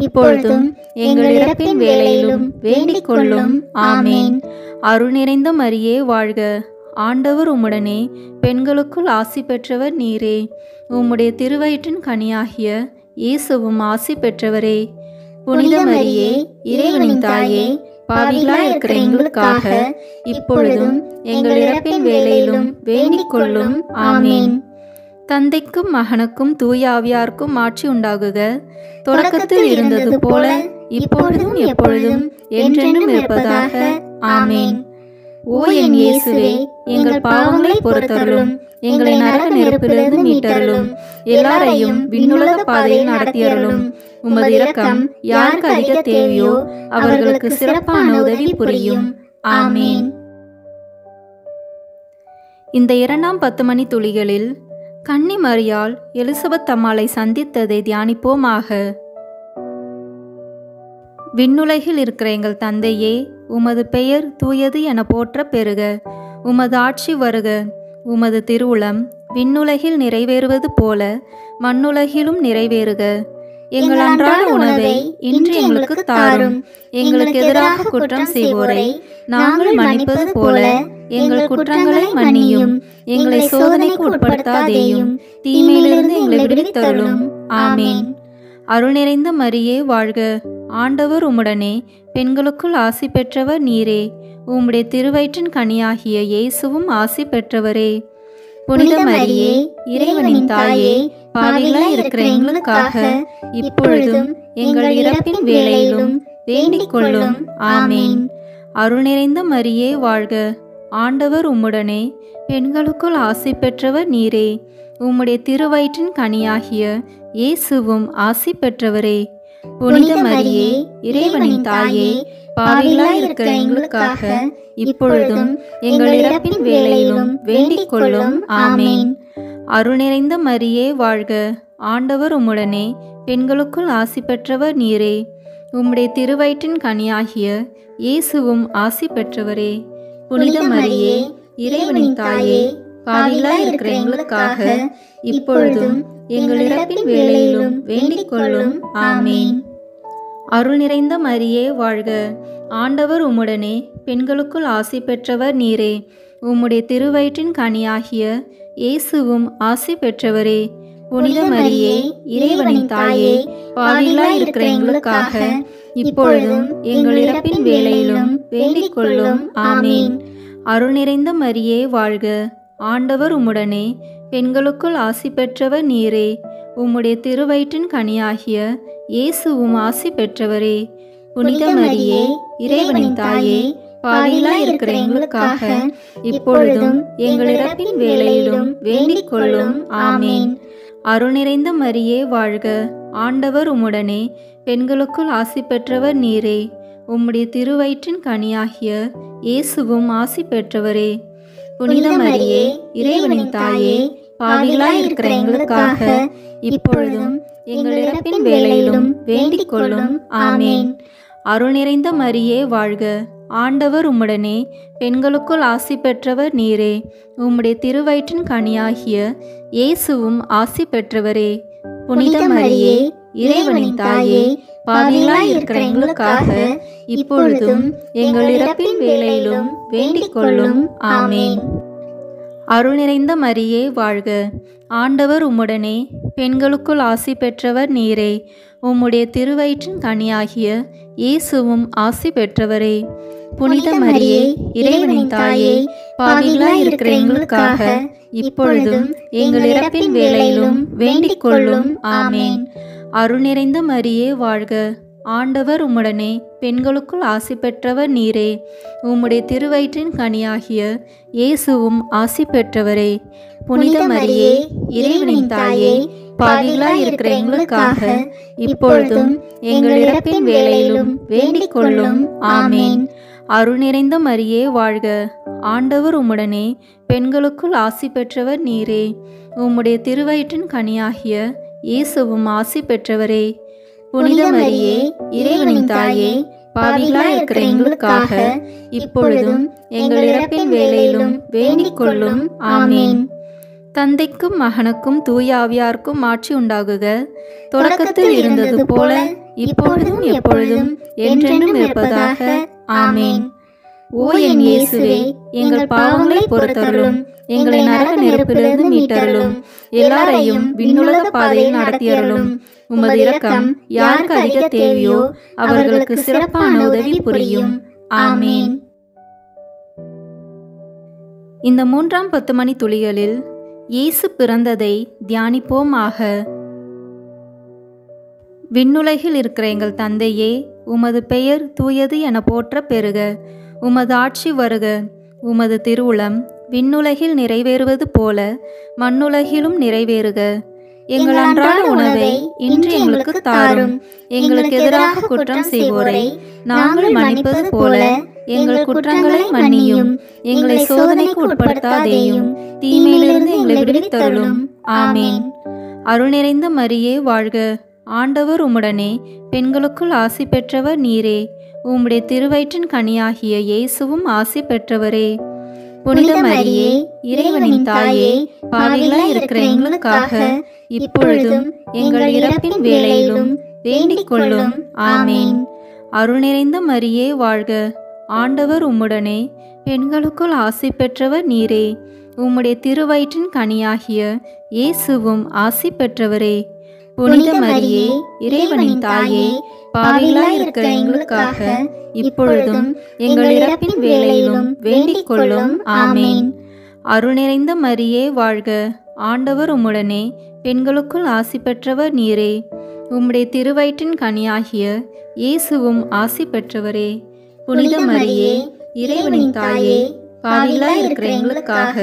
இப்பொழுதும் எங்கள் இறப்பின் வேளையிலும் வேண்டிக் கொள்ளும். ஆமேன். அருள் நிறைந்த மரியே வாழ்க. ஆண்டவர் உம்முடனே, பெண்களுக்குள் ஆசி பெற்றவர் நீரே. உம்முடைய திருவயிற்றின் கனியாகிய இயேசுவும் ஆசி பெற்றவரே. புனித மரியே, இறைவனின் தாயே, பாவிகளாய் இருக்கிற எங்களுக்காக இப்பொழுதும் எங்கள் இறப்பின் வேளையிலும் வேண்டிக் கொள்ளும். ஆமேன். தந்தைக்கும் மகனுக்கும் தூய ஆவியாருக்கும் ஆட்சி உண்டாகுக. தொடக்கத்தில் இருந்தது போல இப்பொழுதும் எப்பொழுதும் என்றென்றும் இருப்பதாக. ஆமேன். ஓ என் இயேசுவே, எங்கள் பாவங்களை பொறுத்தருளும், எங்களை நரக நெருப்பிலிருந்து மீட்டருளும், எல்லாரையும் விண்ணுலக பாதையில் நடத்தியருளும். உமது இரக்கம் யாருக்கு அதிக தேவையோ அவர்களுக்கு சிறப்பான உதவி புரியும். ஆமேன். இந்த 2ஆம் 10 மணி துளிகளில் கன்னி மரியாள் எலிசபெத் அம்மாளை சந்தித்ததை தியானிப்போமாக. விண்ணுலகில் இருக்கிற எங்கள் தந்தையே, உமது பெயர் தூயது என போற்ற பெறுக. உமது ஆட்சி வருக. உமது திருவுளம் விண்ணுலகில் நிறைவேறுவது போல மண்ணுலகிலும் நிறைவேறுக. எங்கள் அன்றாட உணவை இன்று எங்களுக்கு தாரும். எங்களுக்கு எதிராக குற்றம் செய்வோரை நாங்கள் மன்னிப்பது போல எங்கள் குற்றங்களை மன்னியும். எங்களை சோதனைக்கு உட்படுத்தாதேயும், தீமையிலிருந்து எங்களை விடுவித்தருளும். ஆமேன். அருள் நிறைந்த மரியே வாழ்க. ஆண்டவர் உம்முடனே, பெண்களுக்குள் ஆசி பெற்றவர் நீரே. உம்முடைய திருவயிற்றின் கனியாகிய இயேசுவும் ஆசி பெற்றவரே. புனித மரியே, இறைவனின் தாயே, பாவிகளாய் இருக்கிற எங்களுக்காக இப்பொழுதும் எங்கள் இறப்பின் வேளையிலும் வேண்டிக் கொள்ளும். ஆமேன். அருள் நிறைந்த மரியே வாழ்க. ஆண்டவர் உம்முடனே, பெண்களுக்குள் ஆசி பெற்றவர் நீரே. உம்முடைய திருவயிற்றின் கனியாகிய இயேசுவும் ஆசி பெற்றவரே. புனித மரியே, இறைவனின் தாயே, பாவிகளாய் இருக்கிற எங்களுக்காக இப்பொழுதும் எங்கள் இறப்பின் வேளையிலும் வேண்டிக் கொள்ளும். ஆமேன். அருள் நிறைந்த மரியே வாழ்க. ஆண்டவர் உம்முடனே, பெண்களுக்குள் ஆசி பெற்றவர் நீரே. உம்முடைய திருவயிற்றின் கனியாகிய இயேசுவும் ஆசி பெற்றவரே. புனித மரியே, இறைவனின் தாயே, பாவிகளாய் இருக்கிற எங்களுக்காக இப்பொழுதும் எங்கள் இறப்பின் வேளையிலும் வேண்டிக் கொள்ளும். ஆமேன். அருள் நிறைந்த மரியே வாழ்க. ஆண்டவர் உம்முடனே, பெண்களுக்குள் ஆசி பெற்றவர் நீரே. உம்முடைய திருவயிற்றின் கனியாகிய இயேசுவும் ஆசி பெற்றவரே. புனித மரியே, இறைவனின் தாயே, பாவிகளாய் இருக்கிற எங்களுக்காக இப்பொழுதும் எங்கள் இறப்பின் வேளையிலும் வேண்டிக் கொள்ளும். ஆமேன். அருள் நிறைந்த மரியே வாழ்க. ஆண்டவர் உம்முடனே, பெண்களுக்குள் ஆசி பெற்றவர் நீரே. உம்முடைய திருவயிற்றின் கனியாகிய இயேசுவும் ஆசி பெற்றவரே. புனித மரியே, இறைவனின் தாயே, பாவிகளாய் இருக்கிற எங்களுக்காக இப்பொழுதும் எங்கள் இறப்பின் வேளையிலும் வேண்டிக் கொள்ளும். ஆமேன். அருள் நிறைந்த மரியே வாழ்க. ஆண்டவர் உம்முடனே, பெண்களுக்குள் ஆசி பெற்றவர் நீரே. உம்முடைய திருவயிற்றின் கனியாகிய இயேசுவும் ஆசி பெற்றவரே. புனித மரியே, இறைவனின் தாயே, பாவிகளாய் இருக்கிற எங்களுக்காக இப்பொழுதும் எங்கள் இறப்பின் வேளையிலும் வேண்டிக் கொள்ளும். ஆமேன். அருள் நிறைந்த மரியே வாழ்க. ஆண்டவர் உம்முடனே, பெண்களுக்குள் ஆசி பெற்றவர் நீரே. உம்முடைய திருவயிற்றின் கனியாகிய இயேசுவும் ஆசி பெற்றவரே. புனித மரியே, இறைவனின் தாயே, பாவிகளாய் இருக்கிற எங்களுக்காக இப்பொழுதும் எங்கள் இறப்பின் வேளையிலும் வேண்டிக் கொள்ளும். ஆமேன். அருள் நிறைந்த மரியே வாழ்க. ஆண்டவர் உம்முடனே, பெண்களுக்குள் ஆசி பெற்றவர் நீரே. உம்முடைய திருவயிற்றின் கனியாகிய இயேசுவும் ஆசி பெற்றவரே. புனித மரியே, இறைவனின் தாயே, பாவிகளாய் இருக்கிற எங்களுக்காக இப்பொழுதும் எங்கள் இறப்பின் வேளையிலும் வேண்டிக் கொள்ளும். ஆமேன். அருள் நிறைந்த மரியே வாழ்க. ஆண்டவர் உம்முடனே பெண்களுக்குள் ஆசி பெற்றவர் நீரே. உம்முடைய திருவயிற்றின் கனியாகிய இயேசுவும் ஆசி பெற்றவரே. புனித மரியே, இறைவனின் தாயே, பாவிகளாய் இருக்கிற எங்களுக்காக இப்பொழுதும் எங்கள் இறப்பின் வேளையிலும் வேண்டிக் கொள்ளும். ஆமேன். அருள் நிறைந்த மரியே வாழ்க. ஆண்டவர் உம்முடனே பெண்களுக்குள் ஆசி பெற்றவர் நீரே. உம்முடைய திருவயிற்றின் கனியாகிய இயேசுவும் ஆசி பெற்றவரே. புனித மரியே, இறைவனின் தாயே, பாவிகளாய் இருக்கிற எங்களுக்காக இப்பொழுதும் எங்கள் இறப்பின் வேளையிலும் வேண்டிக் கொள்ளும். ஆமேன். தந்தைக்கும் மகனுக்கும் தூய ஆவியாருக்கும் ஆட்சி உண்டாகுக. தொடக்கத்தில் இருந்தது போல இப்பொழுதும் எப்பொழுதும் என்றென்றும் இருப்பதாக. ஆமேன். ஓ என் இயேசுவே, எங்கள் பாவங்களை பொறுத்தருளும், எங்களை நரக நெருப்பிலிருந்து மீட்டருளும், எல்லாரையும் விண்ணுலக பாதையில் நடத்தியருளும். உமது இரக்கம் யாருக்கு அதிக தேவையோ அவர்களுக்கு சிறப்பான உதவி புரியும். ஆமேன். இந்த 3ஆம் 10 மணி துளிகளில் இயேசு பிறந்ததை தியானிப்போமாக. விண்ணுலகில் இருக்கிற எங்கள் தந்தையே, உமது பெயர் தூயது என போற்ற பெறுக. உமது ஆட்சி வருக. உமது திருவுளம் விண்ணுலகில் நிறைவேறுவது போல மண்ணுலகிலும் நிறைவேறுக. எங்கள் அன்றாட உணவை இன்று எங்களுக்கு தாரும். எங்களுக்கு எதிராக குற்றம் செய்வோரை நாங்கள் மன்னிப்பது போல எங்கள் குற்றங்களை மன்னியும். எங்களை சோதனைக்கு உட்படுத்தாதேயும், தீமையிலிருந்து எங்களை விடுவித்தருளும். ஆமேன். அருள் நிறைந்த மரியே வாழ்க. ஆண்டவர் உம்முடனே பெண்களுக்குள் ஆசி பெற்றவர் நீரே. உம்முடைய திருவயிற்றின் கனியாகிய இயேசுவும் ஆசி பெற்றவரே. புனித மரியே, இறைவனின் தாயே, பாவிகளாய் இருக்கிற எங்களுக்காக இப்பொழுதும் எங்கள் இறப்பின் வேளையிலும் வேண்டிக் கொள்ளும். ஆமேன். அருள் நிறைந்த மரியே வாழ்க. ஆண்டவர் உம்முடனே பெண்களுக்குள் ஆசி பெற்றவர் நீரே. உம்முடைய திருவயிற்றின் கனியாகிய இயேசுவும் ஆசி பெற்றவரே. புனித மரியே, இறைவனின் தாயே, பாவிகளாய் இருக்கிற எங்களுக்காக இப்பொழுதும் எங்கள் இறப்பின் வேளையிலும் வேண்டிக் கொள்ளும். ஆமேன். அருள் நிறைந்த மரியே வாழ்க. ஆண்டவர் உம்முடனே பெண்களுக்குள் ஆசி பெற்றவர் நீரே. உம்முடைய திருவயிற்றின் கனியாகிய இயேசுவும் ஆசி பெற்றவரே. புனித மரியே, இறைவனின் தாயே, பாவிகளாய் இருக்கிற எங்களுக்காக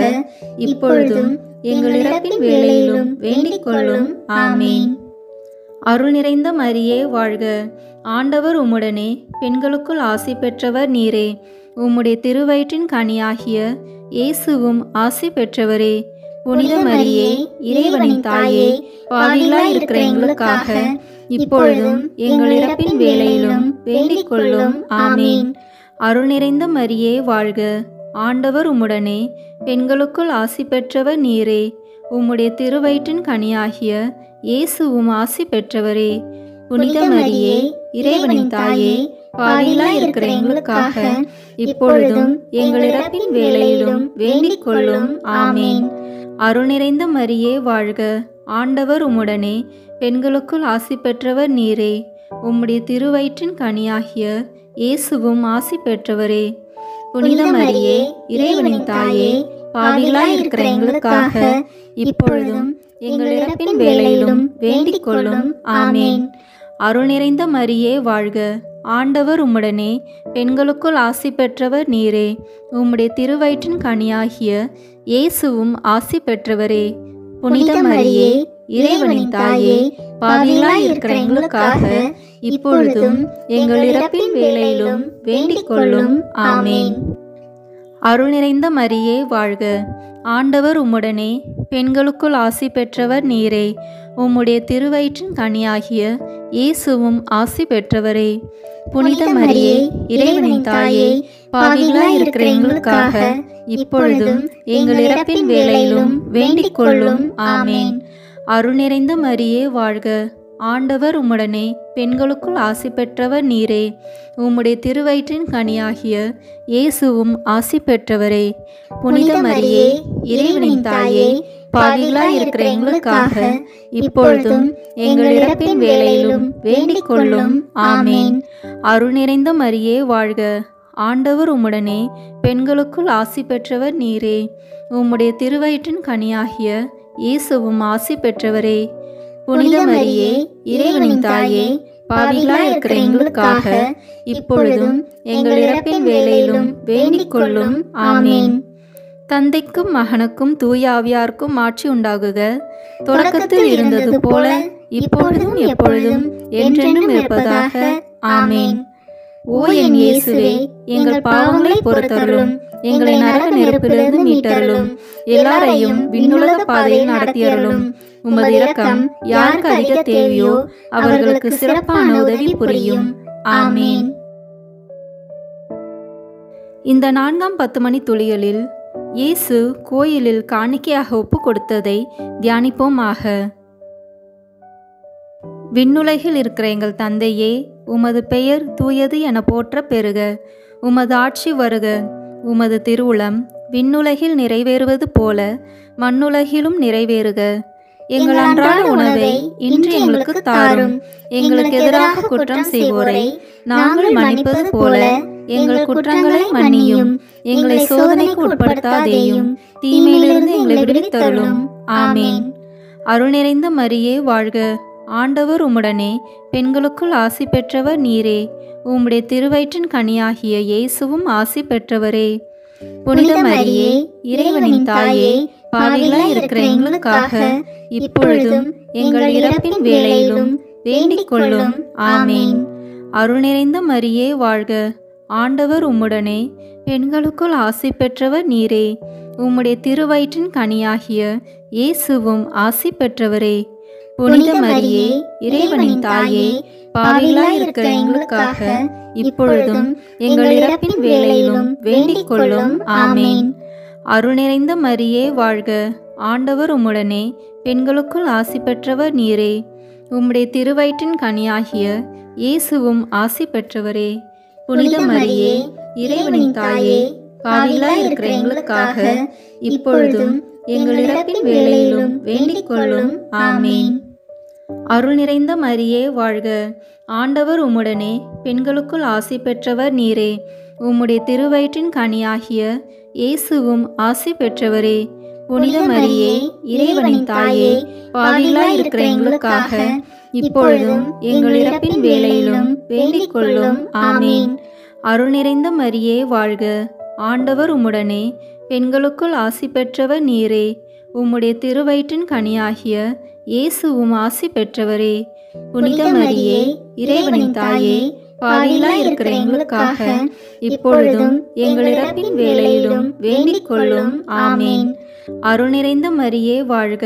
இப்பொழுதும் எங்கள் இறப்பின் வேளையிலும் வேண்டிக் கொள்ளும். ஆமேன். அருள் நிறைந்த மரியே வாழ்க. ஆண்டவர் உம்முடனே பெண்களுக்குள் ஆசி பெற்றவர் நீரே. உம்முடைய திருவயிற்றின் கனியாகிய இயேசுவும் ஆசி பெற்றவரே. புனித மரியே, இறைவனின் தாயே, பாவிகளாய் இருக்கிற எங்களுக்காக இப்பொழுதும் எங்கள் இறப்பின் வேளையிலும் வேண்டிக் கொள்ளும். ஆமேன். அருள் நிறைந்த மரியே வாழ்க. ஆண்டவர் உம்முடனே பெண்களுக்குள் ஆசி பெற்றவர் நீரே. உம்முடைய திருவயிற்றின் கனியாகிய இயேசுவும் ஆசி பெற்றவரே. புனித மரியே, இறைவனின் தாயே, பாவிகளாய் இருக்கிற எங்களுக்காக இப்பொழுதும் எங்கள் இறப்பின் வேளையிலும் வேண்டிக் கொள்ளும். ஆமேன். அருள் நிறைந்த மரியே வாழ்க. ஆண்டவர் உம்முடனே பெண்களுக்குள் ஆசி பெற்றவர் நீரே. உம்முடைய திருவயிற்றின் கனியாகிய இயேசுவும் ஆசி பெற்றவரே. புனித மரியே, இறைவனின் தாயே, பாவிகளாய் இருக்கிற எங்களுக்காக இப்பொழுதும் எங்கள் இறப்பின் வேளையிலும் வேண்டிக் கொள்ளும். ஆமேன். அருள் நிறைந்த மரியே வாழ்க. ஆண்டவர் உம்முடனே பெண்களுக்குள் ஆசி பெற்றவர் நீரே. உம்முடைய திருவயிற்றின் கனியாகிய இயேசுவும் ஆசி பெற்றவரே. புனித மரியே, இறைவனின் தாயே, பாவிகளாய் இருக்கிற எங்களுக்காக இப்பொழுதும் எங்கள் இறப்பின் வேளையிலும் வேண்டிக் கொள்ளும். ஆமேன். அருள் நிறைந்த மரியே வாழ்க. ஆண்டவர் உம்முடனே பெண்களுக்குள் ஆசி பெற்றவர் நீரே. உம்முடைய திருவயிற்றின் கனியாகிய இயேசுவும் ஆசி பெற்றவரே. புனித மரியே, இறைவனின் தாயே, பாவிகளாய் இருக்கிற எங்களுக்காக இப்பொழுதும் எங்கள் இறப்பின் வேளையிலும் வேண்டிக் கொள்ளும். ஆமேன். அருள் நிறைந்த மரியே வாழ்க. ஆண்டவர் உம்முடனே பெண்களுக்குள் ஆசி பெற்றவர் நீரே. உம்முடைய திருவயிற்றின் கனியாகிய இயேசுவும் ஆசி பெற்றவரே. புனித மரியே, இறைவனின் தாயே, பாவிகளாய் இருக்கிற எங்களுக்காக இப்பொழுதும் எங்கள் இறப்பின் வேளையிலும் வேண்டிக் கொள்ளும். ஆமேன். அருள் நிறைந்த மரியே வாழ்க. ஆண்டவர் உம்முடனே பெண்களுக்குள் ஆசி பெற்றவர் நீரே. உம்முடைய திருவயிற்றின் கனியாகிய இயேசுவும் ஆசி பெற்றவரே. புனித மரியே, இறைவனின் தாயே, பாவிகளாய் இருக்கிற எங்களுக்காக இப்பொழுதும் எங்கள் இறப்பின் வேளையிலும் வேண்டிக் கொள்ளும். ஆமேன். தந்தைக்கும் மகனுக்கும் தூய ஆவியாருக்கும் ஆட்சி உண்டாகுக. தொடக்கத்தில் இருந்தது போல இப்பொழுதும் எப்பொழுதும் என்றென்றும் இருப்பதாக. ஆமேன். ஓ என் இயேசுவே, எங்கள் பாவங்களை பொறுத்தருளும், எங்களை நரக நெருப்பிலிருந்து மீட்டருளும், எல்லாரையும் விண்ணுலக பாதையில் நடத்தியருளும். உமது இரக்கம் யாருக்கு அதிக தேவையோ அவர்களுக்கு சிறப்பான உதவி புரியும். ஆமேன். இந்த 4ஆம் 10 மணி துளிகளில் இயேசு கோயிலில் காணிக்கையாக ஒப்பு கொடுத்ததை தியானிப்போமாக. விண்ணுலகில் இருக்கிற எங்கள் தந்தையே, உமது பெயர் தூயது என போற்ற பெறுக. உமது ஆட்சி வருக. உமது திருவுளம் விண்ணுலகில் நிறைவேறுவது போல மண்ணுலகிலும் நிறைவேறுக. எங்கள் அன்றாட உணவை இன்று எங்களுக்கு தாரும். எங்களுக்கு எதிராக குற்றம் செய்வோரை நாங்கள் மன்னிப்பது போல எங்கள் குற்றங்களை மன்னியும். எங்களை சோதனைக்கு உட்படுத்தாதேயும், தீமையிலிருந்து எங்களை விடுவித்தருளும். ஆமேன். அருள் நிறைந்த மரியே வாழ்க. ஆண்டவர் உம்முடனே, பெண்களுக்குள் ஆசி பெற்றவர் நீரே. உம்முடைய திருவயிற்றின் கனியாகிய இயேசுவும் ஆசி பெற்றவரே. புனித மரியே, இறைவனின் தாயே, பாவிகளாய் இருக்கிற எங்களுக்காக இப்பொழுதும் எங்கள் இறப்பின் வேளையிலும் வேண்டிக் கொள்ளும். ஆமேன். அருள் நிறைந்த மரியே வாழ்க. ஆண்டவர் உம்முடனே, பெண்களுக்குள் ஆசி பெற்றவர் நீரே. உம்முடைய திருவயிற்றின் கனியாகிய இயேசுவும் ஆசி பெற்றவரே. புனித மரியே, இறைவனின் தாயே, பாவிகளாய் இருக்கிற எங்களுக்காக இப்பொழுதும் எங்கள் இறப்பின் வேளையிலும் வேண்டிக் கொள்ளும். ஆமேன். அருள் நிறைந்த மரியே வாழ்க. ஆண்டவர் உம்முடனே, பெண்களுக்குள் ஆசி பெற்றவர் நீரே. உம்முடைய திருவயிற்றின் கனியாகிய இயேசுவும் ஆசி பெற்றவரே. புனித மரியே, இறைவனின் தாயே, பாவிகளாய் இருக்கிற எங்களுக்காக இப்பொழுதும் எங்கள் இறப்பின் வேளையிலும் வேண்டிக் கொள்ளும். ஆமேன். அருள் நிறைந்த மரியே வாழ்க. ஆண்டவர் உம்முடனே, பெண்களுக்குள் ஆசி பெற்றவர் நீரே. உம்முடைய திருவயிற்றின் கனியாகிய இயேசுவும் ஆசி பெற்றவரே. புனித மரியே, இறைவனின் தாயே, பாவிகளாய் இருக்கிற எங்களுக்காக இப்பொழுதும் எங்கள் இறப்பின் வேளையிலும் வேண்டிக் கொள்ளும். ஆமேன். அருள் நிறைந்த மரியே வாழ்க. ஆண்டவர் உம்முடனே, பெண்களுக்குள் ஆசி பெற்றவர் நீரே. உம்முடைய திருவயிற்றின் கனியாகிய இயேசுவும் ஆசி பெற்றவரே. புனித மரியே, இறைவனின் தாயே, பாவிகளாய் இருக்கிற எங்களுக்காக இப்பொழுதும் எங்கள் இறப்பின் வேளையிலும் வேண்டிக் கொள்ளும். ஆமேன். அருள் நிறைந்த மரியே வாழ்க.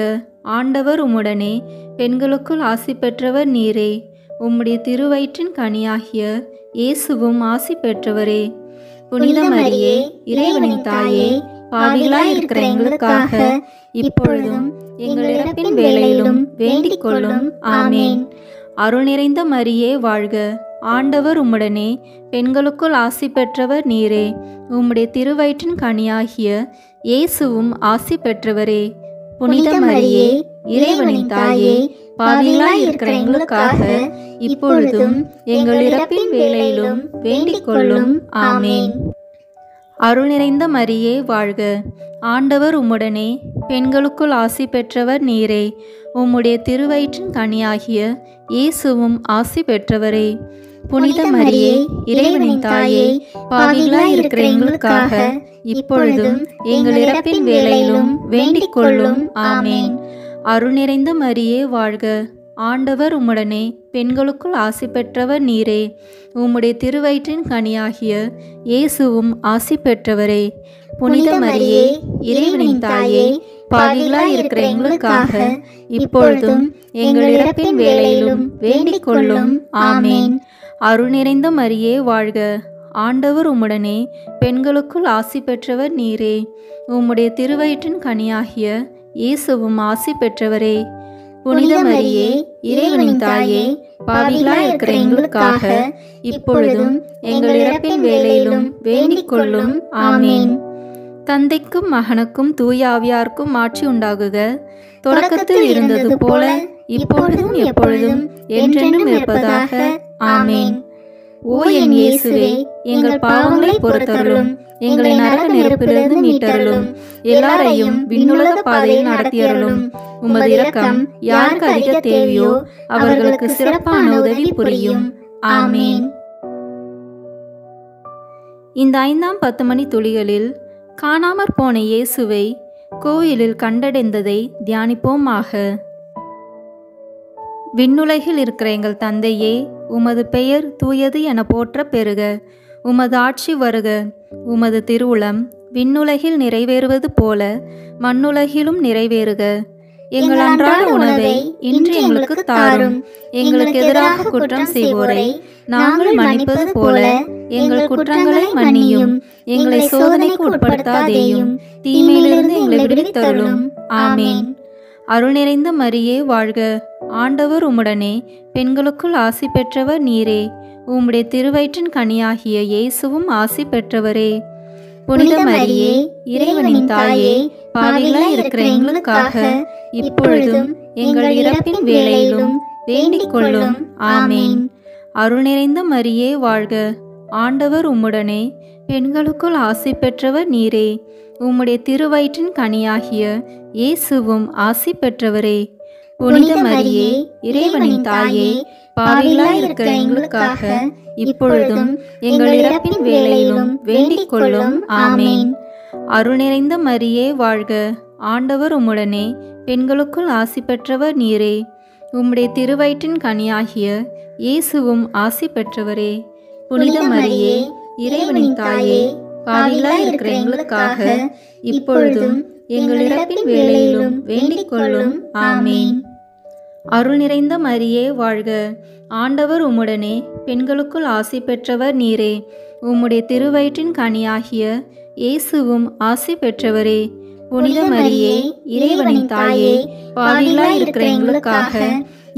ஆண்டவர் உம்முடனே, பெண்களுக்குள் ஆசி பெற்றவர் நீரே. உம்முடைய திருவயிற்றின் கனியாகிய இயேசுவும் ஆசி பெற்றவரே. புனித மரியே, இறைவனின் தாயே, பாவிகளாய் இருக்கிற எங்களுக்காக இப்பொழுதும் எங்கள் இறப்பின் வேளையிலும் வேண்டிக் கொள்ளும். ஆமேன். அருள் நிறைந்த மரியே வாழ்க. ஆண்டவர் உம்முடனே, பெண்களுக்குள் ஆசி பெற்றவர் நீரே. உம்முடைய திருவயிற்றின் கனியாகிய இயேசுவும் ஆசி பெற்றவரே. புனித மரியே, இறைவனின் தாயே, பாவிகளாய் இருக்கிற எங்களுக்காக இப்பொழுதும் எங்கள் இறப்பின் வேளையிலும் வேண்டிக் கொள்ளும். ஆமேன். அருள் நிறைந்த மரியே வாழ்க. ஆண்டவர் உம்முடனே, பெண்களுக்குள் ஆசி பெற்றவர் நீரே. உம்முடைய திருவயிற்றின் கனியாகிய இயேசுவும் ஆசி பெற்றவரே. புனித மரியே, இறைவனின் தாயே, பாவிகளாய் இருக்கிற எங்களுக்காக இப்பொழுதும் எங்கள் இறப்பின் வேளையிலும் வேண்டிக் கொள்ளும். ஆமேன். அருள் நிறைந்த மரியே வாழ்க. ஆண்டவர் உம்முடனே, பெண்களுக்குள் ஆசி பெற்றவர் நீரே. உம்முடைய திருவயிற்றின் கனியாகிய இயேசுவும் ஆசி பெற்றவரே. புனித மரியே, இறைவனின் தாயே, பாவிகளாய் இருக்கிற எங்களுக்காக இப்பொழுதும் எங்கள் இறப்பின் வேளையிலும் வேண்டிக் கொள்ளும். ஆமேன். அருள் நிறைந்த மரியே வாழ்க. ஆண்டவர் உம்முடனே, பெண்களுக்குள் ஆசி பெற்றவர் நீரே. உம்முடைய திருவயிற்றின் கனியாகிய இயேசுவும் ஆசி பெற்றவரே. புனித மரியே, இறைவனின் தாயே, பாவிகளாய் இருக்கிற எங்களுக்காக இப்பொழுதும் எங்கள் இறப்பின் வேளையிலும் வேண்டிக் கொள்ளும். ஆமேன். தந்தைக்கும் மகனுக்கும் தூய ஆவியாருக்கும் ஆட்சி உண்டாகுக. தொடக்கத்தில் இருந்தது போல இப்பொழுதும் எப்பொழுதும் என்றென்றும் இருப்பதாக. ஆமேன். ஓ என் இயேசுவே, எங்கள் பாவங்களை பொறுத்தருளும், எங்களை நரக நெருப்பிலிருந்து மீட்டருளும். எல்லாரையும் விண்ணுலக பாதையில் நடத்தியருளும். உமது இரக்கம் யாருக்கு அதிக தேவையோ அவர்களுக்கு சிறப்பான உதவி புரியும். ஆமேன். இந்த 5ஆம் 10 மணி துளிகளில் காணாமற் போன இயேசுவை கோயிலில் கண்டடைந்ததை தியானிப்போமாக. விண்ணுலகில் இருக்கிற எங்கள் தந்தையே, உமது பெயர் தூயது என போற்ற பெறுக. உமது ஆட்சி வருக. உமது திருவுளம் விண்ணுலகில் நிறைவேறுவது போல மண்ணுலகிலும் நிறைவேறுக. எங்கள் அன்றாட உணவை இன்று எங்களுக்கு தாரும். எங்களுக்கு எதிராக குற்றம் செய்வோரை நாங்கள் மன்னிப்பது போல எங்கள் குற்றங்களை மன்னியும். எங்களை சோதனைக்கு உட்படுத்தாதேயும், தீமையிலிருந்து எங்களை விடுவித்தருளும். ஆமேன். அருள் நிறைந்த மரியே வாழ்க. ஆண்டவர் உம்முடனே, பெண்களுக்குள் ஆசி பெற்றவர் நீரே. உம்முடைய திருவயிற்றின் கனியாகிய இயேசுவும் ஆசி பெற்றவரே. புனித மரியே, இறைவனின் தாயே, பாவிகளாய் இருக்கிற எங்களுக்காக இப்பொழுதும் எங்கள் இறப்பின் வேளையிலும் வேண்டிக் கொள்ளும். ஆமேன். அருள் நிறைந்த மரியே வாழ்க. ஆண்டவர் உம்முடனே, பெண்களுக்குள் ஆசி பெற்றவர் நீரே. உம்முடைய திருவயிற்றின் கனியாகிய இயேசுவும் ஆசி பெற்றவரே. புனித மரியே, இறைவனின் தாயே, பாவிகளாய் இருக்கிற எங்களுக்காக இப்பொழுதும் எங்கள் இறப்பின் வேளையிலும் வேண்டிக் கொள்ளும். ஆமேன். அருள் நிறைந்த மரியே வாழ்க. ஆண்டவர் உம்முடனே, பெண்களுக்குள் ஆசி பெற்றவர் நீரே. உம்முடைய திருவயிற்றின் கனியாகிய இயேசுவும் ஆசி பெற்றவரே. புனித மரியே, இறைவனின் தாயே, பாவிகளாய் இருக்கிற எங்களுக்காக இப்பொழுதும் எங்கள் இறப்பின் வேளையிலும் வேண்டிக் கொள்ளும். ஆமேன். அருள் நிறைந்த மரியே வாழ்க. ஆண்டவர் உம்முடனே, பெண்களுக்குள் ஆசி பெற்றவர் நீரே. உம்முடைய திருவயிற்றின் கனியாகிய இயேசுவும் ஆசி பெற்றவரே. புனித மரியே, இறைவனின் தாயே, பாவிகளாய் இருக்கிற எங்களுக்காக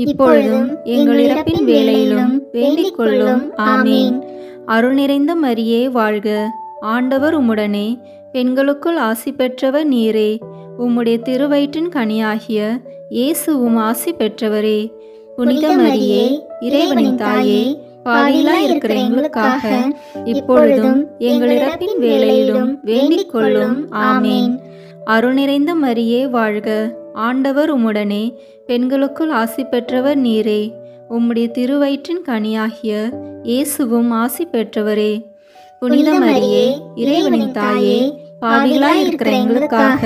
இப்பொழுதும் எங்கள் இறப்பின் வேளையிலும் வேண்டிக் கொள்ளும். ஆமேன். அருள் நிறைந்த மரியே வாழ்க. ஆண்டவர் உம்முடனே, பெண்களுக்குள் ஆசி பெற்றவர் நீரே. உம்முடைய திருவயிற்றின் கனியாகிய இயேசுவும் ஆசி பெற்றவரே. புனித மரியே, இறைவனின் தாயே, பாவிகளாய் இருக்கிற எங்களுக்காக இப்பொழுதும் எங்கள் இறப்பின் வேளையிலும் வேண்டிக் கொள்ளும். ஆமேன். அருள் நிறைந்த மரியே வாழ்க. ஆண்டவர் உம்முடனே, பெண்களுக்குள் ஆசி பெற்றவர் நீரே. உம்முடைய திருவயிற்றின் கனியாகிய இயேசுவும் ஆசி பெற்றவரே. புனித மரியே, இறைவனின் தாயே, பாவிகளாய் இருக்கிற எங்களுக்காக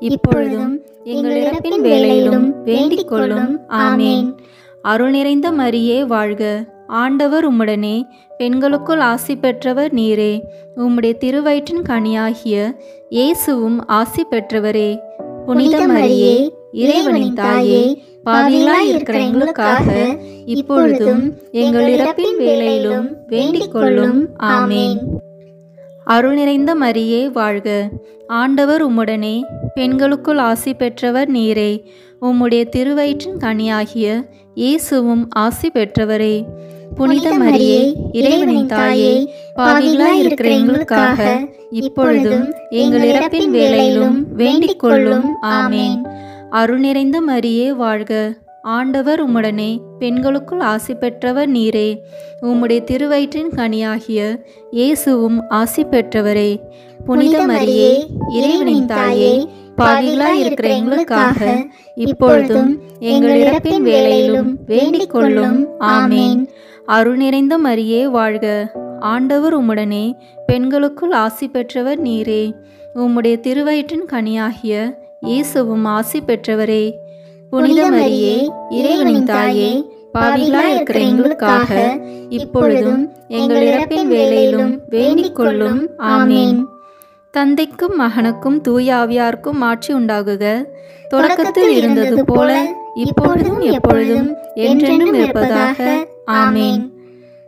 இப்பொழுதும் எங்கள் இறப்பின் வேளையிலும் வேண்டிக் கொள்ளும். ஆமேன். அருள் நிறைந்த மரியே வாழ்க. ஆண்டவர் உம்முடனே, பெண்களுக்குள் ஆசி பெற்றவர் நீரே. உம்முடைய திருவயிற்றின் கனியாகிய இயேசுவும் ஆசி பெற்றவரே. புனித மரியே, இறைவனின் தாயே, பாவிகளாய் இருக்கிற எங்களுக்காக இப்பொழுதும் எங்கள் இறப்பின் வேளையிலும் வேண்டிக் கொள்ளும். ஆமேன். அருள் நிறைந்த மரியே வாழ்க. ஆண்டவர் உம்முடனே, பெண்களுக்குள் ஆசி பெற்றவர் நீரே. உம்முடைய திருவயிற்றின் கனியாகிய இயேசுவும் ஆசி பெற்றவரே. புனித மரியே, இறைவனின் தாயே, பாவிகளாய் இருக்கிற எங்களுக்காக இப்பொழுதும் எங்கள் இறப்பின் வேளையிலும் வேண்டிக் கொள்ளும். ஆமேன். அருள் நிறைந்த மரியே வாழ்க. ஆண்டவர் உம்முடனே, பெண்களுக்குள் ஆசி பெற்றவர் நீரே. உம்முடைய திருவயிற்றின் கனியாகிய இயேசுவும் ஆசி பெற்றவரே. புனித மரியே, இறைவனின் தாயே, பாவிகளாய் இருக்கிற எங்களுக்காக இப்பொழுதும் எங்கள் இறப்பின் வேளையிலும் வேண்டிக் கொள்ளும். ஆமேன். அருள் நிறைந்த மரியே வாழ்க. ஆண்டவர் உம்முடனே, பெண்களுக்குள் ஆசி பெற்றவர் நீரே. உம்முடைய திருவயிற்றின் கனியாகிய இயேசுவும் ஆசி பெற்றவரே. புனித மரியே, இறைவனின் தாயே, பாவிகளாய் இருக்கிற எங்களுக்காக இப்பொழுதும் எங்கள் இறப்பின் வேளையிலும் வேண்டிக் கொள்ளும். ஆமேன். தந்தைக்கும் மகனுக்கும் தூய ஆவியாருக்கும் ஆட்சி உண்டாகுக. தொடக்கத்தில் இருந்தது போல இப்பொழுதும் எப்பொழுதும் என்றென்றும் இருப்பதாக. ஆமேன்.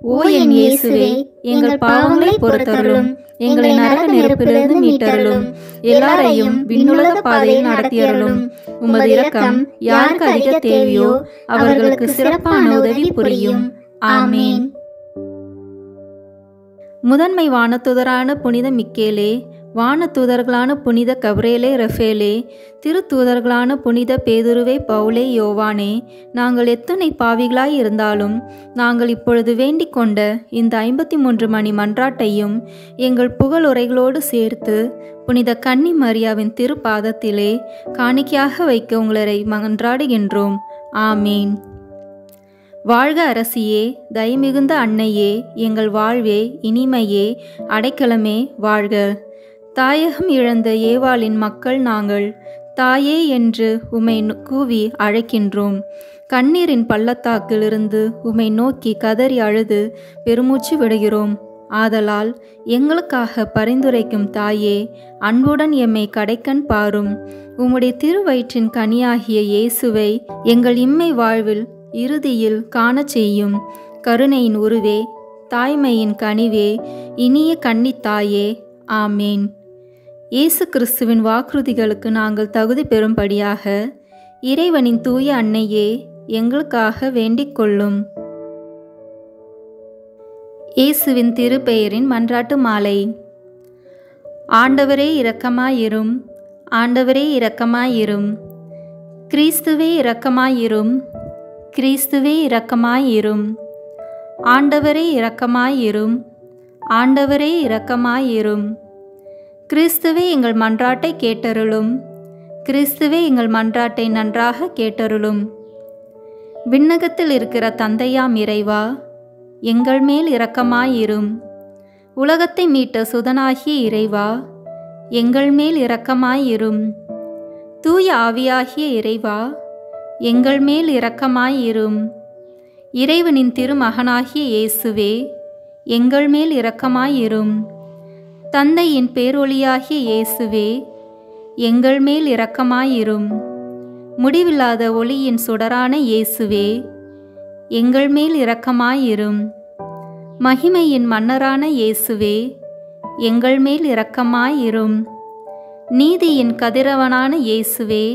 ஓ என் இயேசுவே, எங்கள் பாவங்களை பொறுத்தருளும். எங்களை நரக நெருப்பிலிருந்து மீட்டருளும். எல்லாரையும் விண்ணுலக பாதையில் நடத்தியருளும். உமது இரக்கம் யாருக்கு அதிக தேவையோ அவர்களுக்கு சிறப்பான உதவி புரியும். ஆமேன். முதன்மை வானதுதரான புனித மிக்கேலே, வானதூதர்களான புனித கபிரேலே ரஃபேலே, திருத்தூதர்களான புனித பேதுருவே பவுலே யோவானே, நாங்கள் எத்தனை பாவிகளாய் இருந்தாலும் நாங்கள் இப்பொழுது வேண்டிக் கொண்ட இந்த 53 மணி மன்றாட்டையும் எங்கள் புகழுரைகளோடு சேர்த்து புனித கன்னி மரியாவின் திருப்பாதத்திலே காணிக்கையாக வைக்க உங்களை மன்றாடுகின்றோம். ஆமீன். வாழ்க அரசியே, தயமிகுந்த அன்னையே, எங்கள் வாழ்வே, இனிமையே, அடைக்கலமே, வாழ்க. தாயகம் இழந்த ஏவாளின் மக்கள் நாங்கள், தாயே என்று உம்மை கூவி அழைக்கின்றோம். கண்ணீரின் பள்ளத்தாக்கிலிருந்து உம்மை நோக்கி கதறி அழுது பெருமூச்சு விடுகிறோம். ஆதலால் எங்களுக்காக பரிந்துரைக்கும் தாயே, அன்புடன் எம்மை கடைக்கண் பாரும். உம்முடைய திருவயிற்றின் கனியாகிய இயேசுவை எங்கள் இம்மை வாழ்வில் இறுதியில் காணச் செய்யும். கருணையின் உருவே, தாய்மையின் கனிவே, இனிய கன்னித்தாயே, ஆமேன். இயேசு கிறிஸ்துவின் வாக்குறுதிகளுக்கு நாங்கள் தகுதி பெறும்படியாக இறைவனின் தூய அன்னையே, எங்களுக்காக வேண்டிக் கொள்ளும். இயேசுவின் திருப்பெயரின் மன்றாட்டு மாலை. ஆண்டவரே இரக்கமாயிரும், ஆண்டவரே இரக்கமாயிரும். கிறிஸ்துவே இரக்கமாயிரும், கிறிஸ்துவே இரக்கமாயிரும். ஆண்டவரே இரக்கமாயிரும், ஆண்டவரே இரக்கமாயிரும். கிறிஸ்துவே எங்கள் மன்றாட்டை கேட்டருளும், கிறிஸ்துவே எங்கள் மன்றாட்டை நன்றாக கேட்டருளும். விண்ணகத்தில் இருக்கிற தந்தையாம் இறைவா, எங்கள் மேல் இரக்கமாயிரும். உலகத்தை மீட்ட சுதனாகிய இறைவா, எங்கள் மேல் இரக்கமாயிரும். தூய ஆவியாகிய இறைவா, எங்கள் மேல் இரக்கமாயிரும். இறைவனின் திருமகனாகிய இயேசுவே, எங்கள் மேல் இரக்கமாயிரும். தந்தையின் பேரொளியாகிய இயேசுவே, எங்கள் மேல் இரக்கமாயிரும். முடிவில்லாத ஒளியின் சுடரான இயேசுவே, எங்கள் மேல் இரக்கமாயிரும். மகிமையின் மன்னரான இயேசுவே, எங்கள் மேல் இரக்கமாயிரும். நீதியின் கதிரவனான இயேசுவே,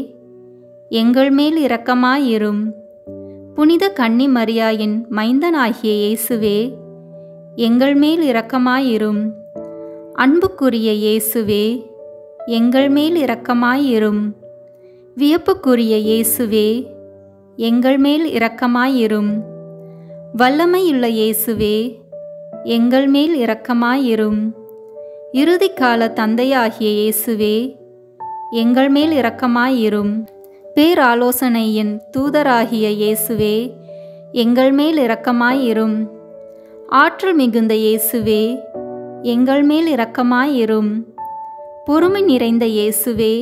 எங்கள் மேல் இரக்கமாயிரும். புனித கன்னி மரியாயின் மைந்தனாகிய இயேசுவே, எங்கள் மேல் இரக்கமாயிரும். அன்புக்குரிய இயேசுவே, எங்கள் மேல் இரக்கமாயிரும். வியப்புக்குரிய இயேசுவே, எங்கள் மேல் இரக்கமாயிரும். வல்லமையுள்ள இயேசுவே, எங்கள் மேல் இரக்கமாயிரும். இறுதிக்கால தந்தையாகிய இயேசுவே, எங்கள் மேல் இரக்கமாயிரும். பேராலோசனையின் தூதராகிய இயேசுவே, எங்கள் மேல் இரக்கமாயிரும். ஆற்றல் மிகுந்த இயேசுவே, எங்கள் மேல் இரக்கமாயிரும். பொறுமை நிறைந்த இயேசுவே,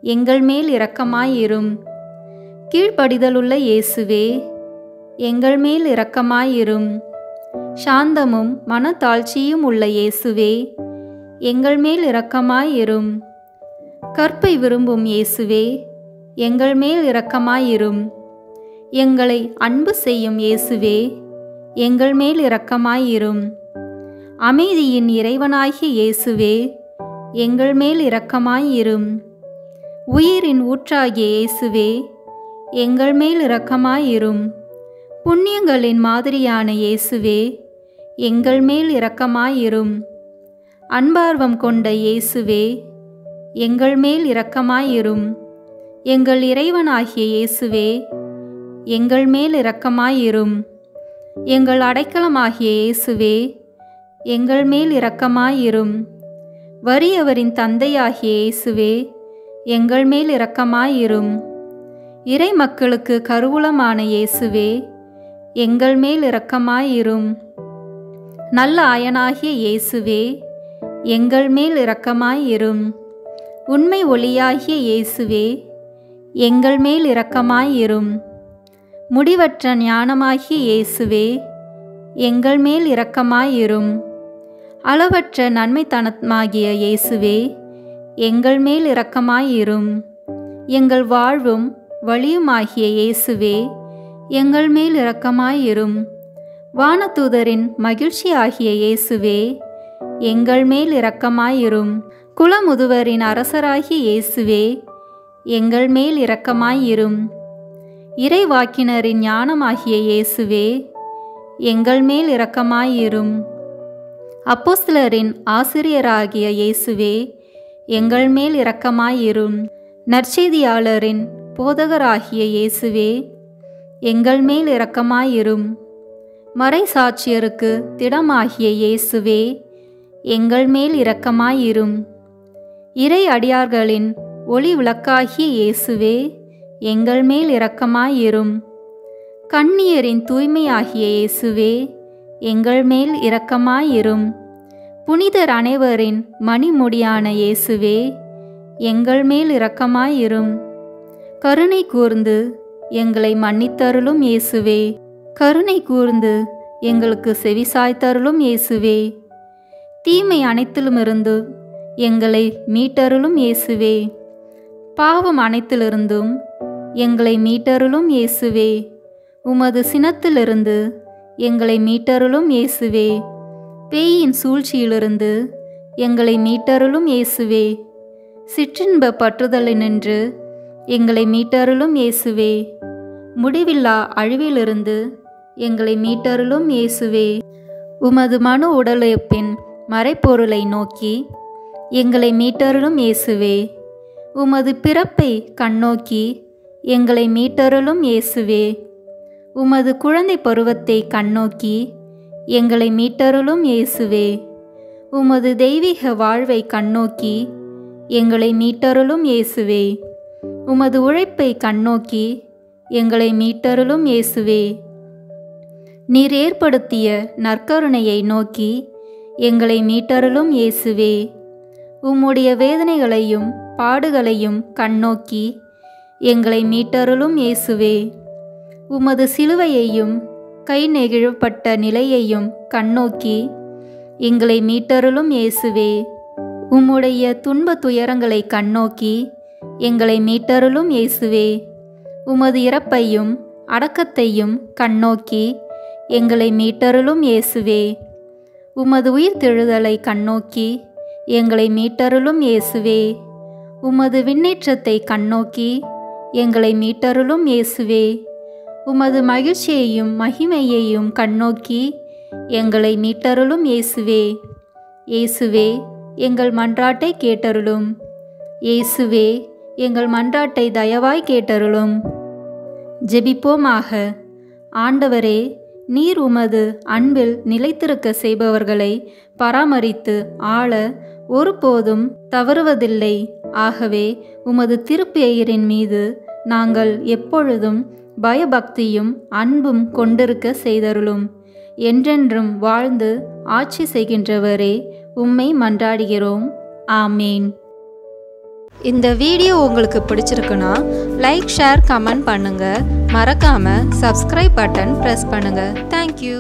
எங்கள் மேல் இரக்கமாயிரும். கீழ்ப்படிதலுள்ள இயேசுவே, எங்கள் மேல் இரக்கமாயிரும். சாந்தமும் மனத்தாழ்ச்சியும் உள்ள இயேசுவே, எங்கள் மேல் இரக்கமாயிரும். கற்பை விரும்பும் இயேசுவே, எங்கள் மேல் இரக்கமாயிரும். எங்களை அன்பு செய்யும் இயேசுவே, எங்கள் மேல் இரக்கமாயிரும். அமைதியின் இறைவனாகிய இயேசுவே, எங்கள் மேல் இரக்கமாயிரும். உயிரின் ஊற்றாகிய இயேசுவே, எங்கள் மேல் இரக்கமாயிரும். புண்ணியங்களின் மாதிரியான இயேசுவே, எங்கள் மேல் இரக்கமாயிரும். அன்பார்வம் கொண்ட இயேசுவே, எங்கள் மேல் இரக்கமாயிரும். எங்கள் இறைவனாகிய இயேசுவே, எங்கள் மேல் இரக்கமாயிரும். எங்கள் அடைக்கலமாகிய இயேசுவே, எங்கள் மேல் இரக்கமாயிரும். வறியவரின் தந்தையாகிய இயேசுவே, எங்கள் மேல் இரக்கமாயிரும். இறை மக்களுக்கு கருவூலமான இயேசுவே, எங்கள் மேல் இரக்கமாயிரும். நல்ல ஆயனாகிய இயேசுவே, எங்கள் மேல் இரக்கமாயிரும். உண்மை ஒளியாகிய இயேசுவே, எங்கள் மேல் இரக்கமாயிரும். முடிவற்ற ஞானமாகிய இயேசுவே, எங்கள் மேல் இரக்கமாயிரும். அளவற்ற நன்மைத்தனமாகிய இயேசுவே, எங்கள் மேல் இரக்கமாயிரும். எங்கள் வாழ்வும் வழியுமாகிய இயேசுவே, எங்கள் மேல் இரக்கமாயிரும். வானதூதரின் மகிழ்ச்சியாகிய இயேசுவே, எங்கள் மேல் இரக்கமாயிரும். குலமுதுவரின் அரசராகிய இயேசுவே, எங்கள் மேல் இரக்கமாயிரும். இறைவாக்கினரின் ஞானமாகிய இயேசுவே, எங்கள் மேல் இரக்கமாயிரும். அப்போஸ்தலரின் ஆசிரியராகிய இயேசுவே, எங்கள் மேல் இரக்கமாயிரும். நற்செய்தியாளரின் போதகராகிய இயேசுவே, எங்கள் மேல் இரக்கமாயிரும். மறைசாட்சியருக்கு திடமாகிய இயேசுவே, எங்கள் மேல் இரக்கமாயிரும். இறை அடியார்களின் ஒளி விளக்காகிய இயேசுவே, எங்கள் மேல் இரக்கமாயிரும். கன்னியரின் தூய்மையாகிய இயேசுவே, எங்கள் மேல் இரக்கமாயிரும். புனிதர் அனைவரின் மணிமுடியான இயேசுவே, எங்கள் மேல் இரக்கமாயிரும். கருணை கூர்ந்து எங்களை மன்னித்தருளும் இயேசுவே, கருணை கூர்ந்து எங்களுக்கு செவிசாய்த்தருளும் இயேசுவே. தீமை அனைத்திலுமிருந்து எங்களை மீட்டருளும் இயேசுவே, பாவம் அனைத்திலிருந்தும் எங்களை மீட்டருளும் இயேசுவே. உமது சினத்திலிருந்து எங்களை மீட்டருளும் இயேசுவே, பேயின் சூழ்ச்சியிலிருந்து எங்களை மீட்டருளும் இயேசுவே. சிற்றின்ப பற்றுதலினின்று எங்களை மீட்டருளும் இயேசுவே, முடிவில்லா அழிவிலிருந்து எங்களை மீட்டருளும் இயேசுவே. உமது மனு உடலுழைப்பின் மறைப்பொருளை நோக்கி எங்களை மீட்டருளும் இயேசுவே, உமது பிறப்பை கண்ணோக்கி எங்களை மீட்டருளும் இயேசுவே. உமது குழந்தை பருவத்தை கண்ணோக்கி எங்களை மீட்டருளும் இயேசுவே, உமது தெய்வீக வாழ்வை கண்ணோக்கி எங்களை மீட்டருளும் இயேசுவே. உமது உழைப்பை கண்ணோக்கி எங்களை மீட்டருளும் இயேசுவே. நீர் ஏற்படுத்திய நற்கருணையை நோக்கி எங்களை மீட்டருளும் இயேசுவே. உம்முடைய வேதனைகளையும் பாடுகளையும் கண்ணோக்கி எங்களை மீட்டருளும் இயேசுவே. உமது சிலுவையையும் கை நெகிழப்பட்ட நிலையையும் கண்ணோக்கி எங்களை மீட்டருளும் இயேசுவே. உம்முடைய துன்ப துயரங்களை கண்ணோக்கி எங்களை மீட்டருளும் இயேசுவே. உமது இறப்பையும் அடக்கத்தையும் கண்ணோக்கி எங்களை மீட்டருளும் இயேசுவே. உமது உயிர்த்தெழுதலை கண்ணோக்கி எங்களை மீட்டருளும் இயேசுவே. உமது விண்ணேற்றத்தை கண்ணோக்கி எங்களை மீட்டருளும் இயேசுவே. உமது மகிழ்ச்சியையும் மகிமையையும் கண்ணோக்கி எங்களை மீட்டருளும் இயேசுவே. இயேசுவே, எங்கள் மன்றாட்டை கேட்டருளும். இயேசுவே, எங்கள் மன்றாட்டை தயவாய் கேட்டருளும். ஜெபிப்போமாக. ஆண்டவரே, நீர் உமது அன்பில் நிலைத்திருக்க செய்பவர்களை பராமரித்து ஆள ஒருபோதும் தவறுவதில்லை. ஆகவே உமது திருப்பெயரின் மீது நாங்கள் எப்பொழுதும் பயபக்தியும் அன்பும் கொண்டிருக்க செய்தருளும். என்றென்றும் வாழ்ந்து ஆட்சி செய்கின்றவரே, உம்மை மன்றாடுகிறோம். ஆமேன். இந்த வீடியோ உங்களுக்கு பிடிச்சிருக்குன்னா லைக், ஷேர், கமெண்ட் பண்ணுங்க. மறக்காம சப்ஸ்கிரைப் பட்டன் பிரஸ் பண்ணுங்க. தேங்க்யூ.